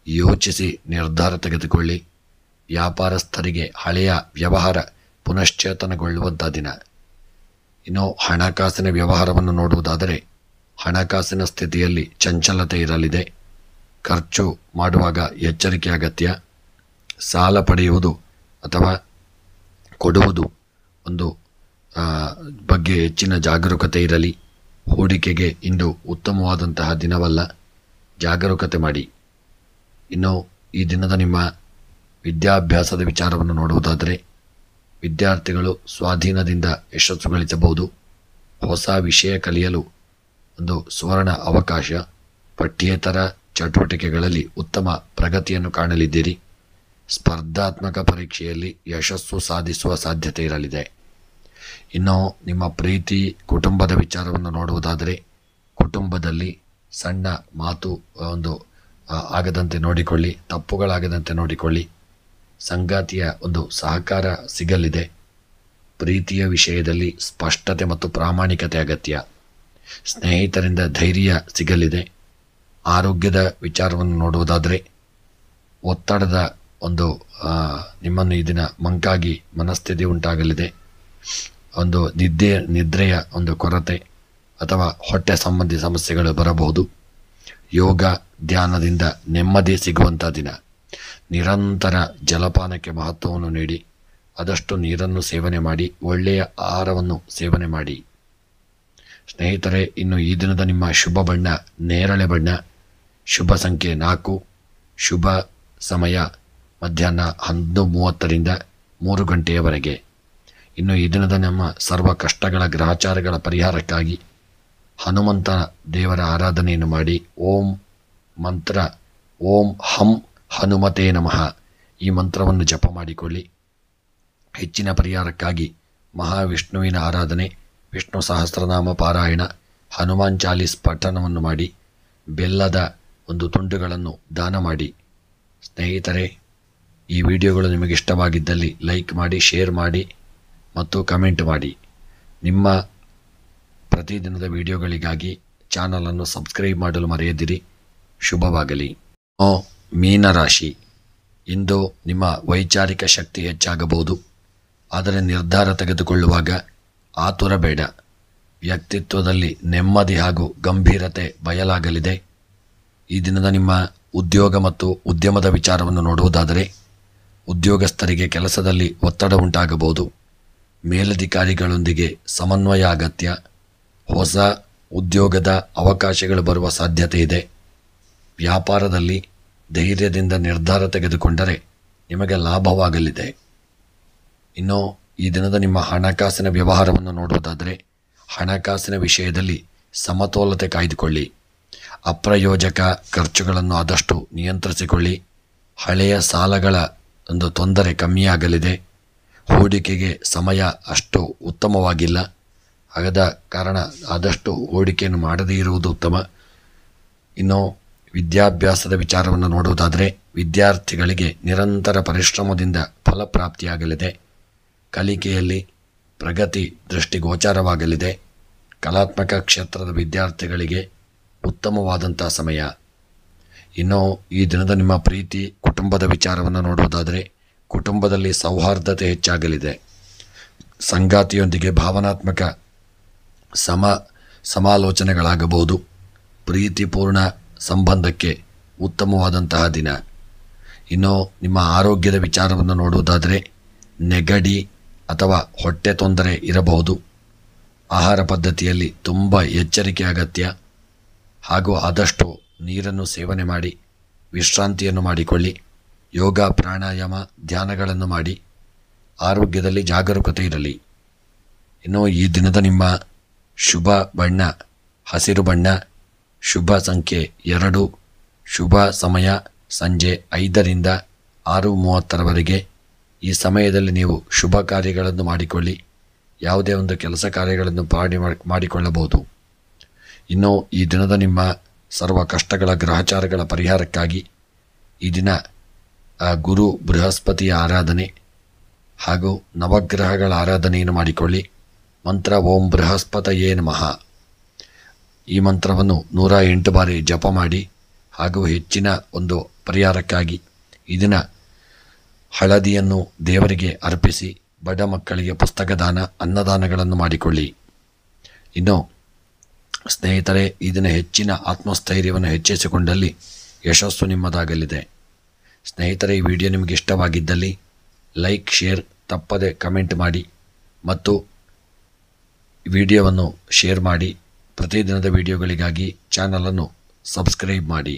ಯೋಚಿಸಿ ನಿರ್ಧಾರ ತೆಗೆದುಕೊಳ್ಳಿ. ವ್ಯಾಪಾರಸ್ಥರಿಗೆ ಹಳೆಯ ವ್ಯವಹಾರ ಪುನಶ್ಚೇತನಗೊಳ್ಳುವಂಥ ದಿನ. ಇನ್ನು ಹಣಕಾಸಿನ ವ್ಯವಹಾರವನ್ನು ನೋಡುವುದಾದರೆ ಹಣಕಾಸಿನ ಸ್ಥಿತಿಯಲ್ಲಿ ಚಂಚಲತೆ ಇರಲಿದೆ. ಖರ್ಚು ಮಾಡುವಾಗ ಎಚ್ಚರಿಕೆ ಅಗತ್ಯ. ಸಾಲ ಪಡೆಯುವುದು ಅಥವಾ ಕೊಡುವುದು ಒಂದು ಬಗ್ಗೆ ಹೆಚ್ಚಿನ ಜಾಗರೂಕತೆ ಇರಲಿ. ಹೂಡಿಕೆಗೆ ಇಂದು ಉತ್ತಮವಾದಂತಹ ದಿನವಲ್ಲ, ಜಾಗರೂಕತೆ ಮಾಡಿ. ಇನ್ನು ಈ ದಿನದ ನಿಮ್ಮ ವಿದ್ಯಾಭ್ಯಾಸದ ವಿಚಾರವನ್ನು ನೋಡುವುದಾದರೆ ವಿದ್ಯಾರ್ಥಿಗಳು ಸ್ವಾಧೀನದಿಂದ ಯಶಸ್ಸು ಗಳಿಸಬಹುದು. ಹೊಸ ವಿಷಯ ಕಲಿಯಲು ಒಂದು ಸುವರ್ಣ ಅವಕಾಶ. ಪಠ್ಯೇತರ ಚಟುವಟಿಕೆಗಳಲ್ಲಿ ಉತ್ತಮ ಪ್ರಗತಿಯನ್ನು ಕಾಣಲಿದ್ದೀರಿ. ಸ್ಪರ್ಧಾತ್ಮಕ ಪರೀಕ್ಷೆಯಲ್ಲಿ ಯಶಸ್ಸು ಸಾಧಿಸುವ ಸಾಧ್ಯತೆ ಇರಲಿದೆ. ಇನ್ನು ನಿಮ್ಮ ಪ್ರೀತಿ ಕುಟುಂಬದ ವಿಚಾರವನ್ನು ನೋಡುವುದಾದರೆ ಕುಟುಂಬದಲ್ಲಿ ಸಣ್ಣ ಮಾತು ಆಗದಂತೆ ನೋಡಿಕೊಳ್ಳಿ, ತಪ್ಪುಗಳಾಗದಂತೆ ನೋಡಿಕೊಳ್ಳಿ. ಸಂಗಾತಿಯ ಒಂದು ಸಹಕಾರ ಸಿಗಲಿದೆ. ಪ್ರೀತಿಯ ವಿಷಯದಲ್ಲಿ ಸ್ಪಷ್ಟತೆ ಮತ್ತು ಪ್ರಾಮಾಣಿಕತೆ ಅಗತ್ಯ. ಸ್ನೇಹಿತರಿಂದ ಧೈರ್ಯ ಸಿಗಲಿದೆ. ಆರೋಗ್ಯದ ವಿಚಾರವನ್ನು ನೋಡುವುದಾದರೆ ಒತ್ತಡದ ನಿಮ್ಮನ್ನು ಈ ದಿನ ಮಂಕಾಗಿ ಮನಸ್ಥಿತಿ ಉಂಟಾಗಲಿದೆ. ನಿದ್ರೆಯ ಕೊರತೆ ಅಥವಾ ಹೊಟ್ಟೆ ಸಂಬಂಧಿ ಸಮಸ್ಯೆಗಳು ಬರಬಹುದು. ಯೋಗ ಧ್ಯಾನದಿಂದ ನೆಮ್ಮದಿ ಸಿಗುವಂಥ ದಿನ. ನಿರಂತರ ಜಲಪಾನಕ್ಕೆ ಮಹತ್ವವನ್ನು ನೀಡಿ ಆದಷ್ಟು ನೀರನ್ನು ಸೇವನೆ ಮಾಡಿ, ಒಳ್ಳೆಯ ಆಹಾರವನ್ನು ಸೇವನೆ ಮಾಡಿ. ಸ್ನೇಹಿತರೆ, ಇನ್ನು ಈ ದಿನದ ನಿಮ್ಮ ಶುಭ ಬಣ್ಣ ನೇರಳೆ ಬಣ್ಣ. ಶುಭ ಸಂಖ್ಯೆ 4. ಶುಭ ಸಮಯ ಮಧ್ಯಾಹ್ನ 12:30ರಿಂದ 3 ಗಂಟೆಯವರೆಗೆ. ಇನ್ನು ಈ ದಿನದ ನಮ್ಮ ಸರ್ವ ಕಷ್ಟಗಳ ಗ್ರಹಚಾರಗಳ ಪರಿಹಾರಕ್ಕಾಗಿ ಹನುಮಂತ ದೇವರ ಆರಾಧನೆಯನ್ನು ಮಾಡಿ ಮಂತ್ರ ಓಂ ಹಂ ಹನುಮತೇ ನಮಃ ಈ ಮಂತ್ರವನ್ನು ಜಪ ಮಾಡಿಕೊಳ್ಳಿ. ಹೆಚ್ಚಿನ ಪರಿಹಾರಕ್ಕಾಗಿ ಮಹಾವಿಷ್ಣುವಿನ ಆರಾಧನೆ, ವಿಷ್ಣು ಸಹಸ್ರನಾಮ ಪಾರಾಯಣ, ಹನುಮಾನ್ ಚಾಲೀಸ್ ಪಠಣವನ್ನು ಮಾಡಿ ಬೆಲ್ಲದ ತುಂಡುಗಳನ್ನು ದಾನ ಮಾಡಿ. ಸ್ನೇಹಿತರೆ, ಈ ವಿಡಿಯೋಗಳು ನಿಮಗೆ ಇಷ್ಟವಾಗಿದ್ದಲ್ಲಿ ಲೈಕ್ ಮಾಡಿ, ಶೇರ್ ಮಾಡಿ ಮತ್ತು ಕಮೆಂಟ್ ಮಾಡಿ. ನಿಮ್ಮ ಪ್ರತಿದಿನದ ವಿಡಿಯೋಗಳಿಗಾಗಿ ಚಾನಲನ್ನು ಸಬ್ಸ್ಕ್ರೈಬ್ ಮಾಡಲು ಮರೆಯದಿರಿ. ಶುಭವಾಗಲಿ. ಮೀನರಾಶಿ, ಇಂದು ನಿಮ್ಮ ವೈಚಾರಿಕ ಶಕ್ತಿ ಹೆಚ್ಚಾಗಬಹುದು. ಆದರೆ ನಿರ್ಧಾರ ತೆಗೆದುಕೊಳ್ಳುವಾಗ ಆತುರ ಬೇಡ. ವ್ಯಕ್ತಿತ್ವದಲ್ಲಿ ನೆಮ್ಮದಿ ಹಾಗೂ ಗಂಭೀರತೆ ಬಯಲಾಗಲಿದೆ. ಈ ದಿನದ ನಿಮ್ಮ ಉದ್ಯೋಗ ಮತ್ತು ಉದ್ಯಮದ ವಿಚಾರವನ್ನು ನೋಡುವುದಾದರೆ ಉದ್ಯೋಗಸ್ಥರಿಗೆ ಕೆಲಸದಲ್ಲಿ ಒತ್ತಡ ಉಂಟಾಗಬಹುದು. ಮೇಲಧಿಕಾರಿಗಳೊಂದಿಗೆ ಸಮನ್ವಯ ಅಗತ್ಯ. ಹೊಸ ಉದ್ಯೋಗದ ಅವಕಾಶಗಳು ಬರುವ ಸಾಧ್ಯತೆ ಇದೆ. ವ್ಯಾಪಾರದಲ್ಲಿ ಧೈರ್ಯದಿಂದ ನಿರ್ಧಾರ ತೆಗೆದುಕೊಂಡರೆ ನಿಮಗೆ ಲಾಭವಾಗಲಿದೆ. ಇನ್ನು ಈ ದಿನದ ನಿಮ್ಮ ಹಣಕಾಸಿನ ವ್ಯವಹಾರವನ್ನು ನೋಡುವುದಾದರೆ ಹಣಕಾಸಿನ ವಿಷಯದಲ್ಲಿ ಸಮತೋಲತೆ ಕಾಯ್ದುಕೊಳ್ಳಿ. ಅಪ್ರಯೋಜಕ ಖರ್ಚುಗಳನ್ನು ಆದಷ್ಟು ನಿಯಂತ್ರಿಸಿಕೊಳ್ಳಿ. ಹಳೆಯ ಸಾಲಗಳ ತೊಂದರೆ ಕಮ್ಮಿಯಾಗಲಿದೆ. ಹೂಡಿಕೆಗೆ ಸಮಯ ಅಷ್ಟು ಉತ್ತಮವಾಗಿಲ್ಲ. ಆದ ಕಾರಣ ಆದಷ್ಟು ಹೂಡಿಕೆಯನ್ನು ಮಾಡದೇ ಇರುವುದು ಉತ್ತಮ. ಇನ್ನು ವಿದ್ಯಾಭ್ಯಾಸದ ವಿಚಾರವನ್ನು ನೋಡುವುದಾದರೆ ವಿದ್ಯಾರ್ಥಿಗಳಿಗೆ ನಿರಂತರ ಪರಿಶ್ರಮದಿಂದ ಫಲಪ್ರಾಪ್ತಿಯಾಗಲಿದೆ. ಕಲಿಕೆಯಲ್ಲಿ ಪ್ರಗತಿ ದೃಷ್ಟಿಗೋಚರವಾಗಲಿದೆ. ಕಲಾತ್ಮಕ ಕ್ಷೇತ್ರದ ವಿದ್ಯಾರ್ಥಿಗಳಿಗೆ ಉತ್ತಮವಾದಂಥ ಸಮಯ. ಇನ್ನು ಈ ದಿನದ ನಿಮ್ಮ ಪ್ರೀತಿ ಕುಟುಂಬದ ವಿಚಾರವನ್ನು ನೋಡುವುದಾದರೆ ಕುಟುಂಬದಲ್ಲಿ ಸೌಹಾರ್ದತೆ ಹೆಚ್ಚಾಗಲಿದೆ. ಸಂಗಾತಿಯೊಂದಿಗೆ ಭಾವನಾತ್ಮಕ ಸಮಾಲೋಚನೆಗಳಾಗಬಹುದು. ಪ್ರೀತಿಪೂರ್ಣ ಸಂಬಂಧಕ್ಕೆ ಉತ್ತಮವಾದಂತಹ ದಿನ. ಇನ್ನು ನಿಮ್ಮ ಆರೋಗ್ಯದ ವಿಚಾರವನ್ನು ನೋಡುವುದಾದರೆ ನೆಗಡಿ ಅಥವಾ ಹೊಟ್ಟೆ ತೊಂದರೆ ಇರಬಹುದು. ಆಹಾರ ಪದ್ಧತಿಯಲ್ಲಿ ತುಂಬ ಎಚ್ಚರಿಕೆ ಅಗತ್ಯ. ಹಾಗೂ ಆದಷ್ಟು ನೀರನ್ನು ಸೇವನೆ ಮಾಡಿ ವಿಶ್ರಾಂತಿಯನ್ನು ಮಾಡಿಕೊಳ್ಳಿ. ಯೋಗ, ಪ್ರಾಣಾಯಾಮ, ಧ್ಯಾನಗಳನ್ನು ಮಾಡಿ ಆರೋಗ್ಯದಲ್ಲಿ ಜಾಗರೂಕತೆ ಇರಲಿ. ಇನ್ನು ಈ ದಿನದ ನಿಮ್ಮ ಶುಭ ಬಣ್ಣ ಹಸಿರು ಬಣ್ಣ, ಶುಭ ಸಂಖ್ಯೆ 2, ಶುಭ ಸಮಯ ಸಂಜೆ 5ರಿಂದ 6:30ರವರೆಗೆ. ಈ ಸಮಯದಲ್ಲಿ ನೀವು ಶುಭ ಕಾರ್ಯಗಳನ್ನು ಮಾಡಿಕೊಳ್ಳಿ. ಯಾವುದೇ ಒಂದು ಕೆಲಸ ಕಾರ್ಯಗಳನ್ನು ಮಾಡಿಕೊಳ್ಳಬಹುದು. ಇನ್ನು ಈ ದಿನದ ನಿಮ್ಮ ಸರ್ವ ಕಷ್ಟಗಳ ಗ್ರಹಚಾರಗಳ ಪರಿಹಾರಕ್ಕಾಗಿ ಈ ದಿನ ಗುರು ಬೃಹಸ್ಪತಿಯ ಆರಾಧನೆ ಹಾಗೂ ನವಗ್ರಹಗಳ ಆರಾಧನೆಯನ್ನು ಮಾಡಿಕೊಳ್ಳಿ. ಮಂತ್ರ ಓಂ ಬೃಹಸ್ಪತಯೇ ನಮಃ. ಈ ಮಂತ್ರವನ್ನು 108 ಬಾರಿ ಜಪ ಮಾಡಿ. ಹಾಗೂ ಹೆಚ್ಚಿನ ಒಂದು ಪರಿಹಾರಕ್ಕಾಗಿ ಈ ದಿನ ಹಳದಿಯನ್ನು ದೇವರಿಗೆ ಅರ್ಪಿಸಿ ಬಡ ಮಕ್ಕಳಿಗೆ ಪುಸ್ತಕ ದಾನ, ಅನ್ನದಾನಗಳನ್ನು ಮಾಡಿಕೊಳ್ಳಿ. ಇನ್ನು ಸ್ನೇಹಿತರೆ, ಈ ದಿನ ಹೆಚ್ಚಿನ ಆತ್ಮಸ್ಥೈರ್ಯವನ್ನು ಹೆಚ್ಚಿಸಿಕೊಂಡಲ್ಲಿ ಯಶಸ್ಸು ನಿಮ್ಮದಾಗಲಿದೆ. ಸ್ನೇಹಿತರೆ, ಈ ವಿಡಿಯೋ ನಿಮಗೆ ಇಷ್ಟವಾಗಿದ್ದಲ್ಲಿ ಲೈಕ್, ಶೇರ್, ತಪ್ಪದೆ ಕಮೆಂಟ್ ಮಾಡಿ ಮತ್ತು ವಿಡಿಯೋವನ್ನು ಶೇರ್ ಮಾಡಿ. ಪ್ರತಿದಿನದ ವಿಡಿಯೋಗಳಿಗಾಗಿ ಚಾನಲನ್ನು ಸಬ್ಸ್ಕ್ರೈಬ್ ಮಾಡಿ.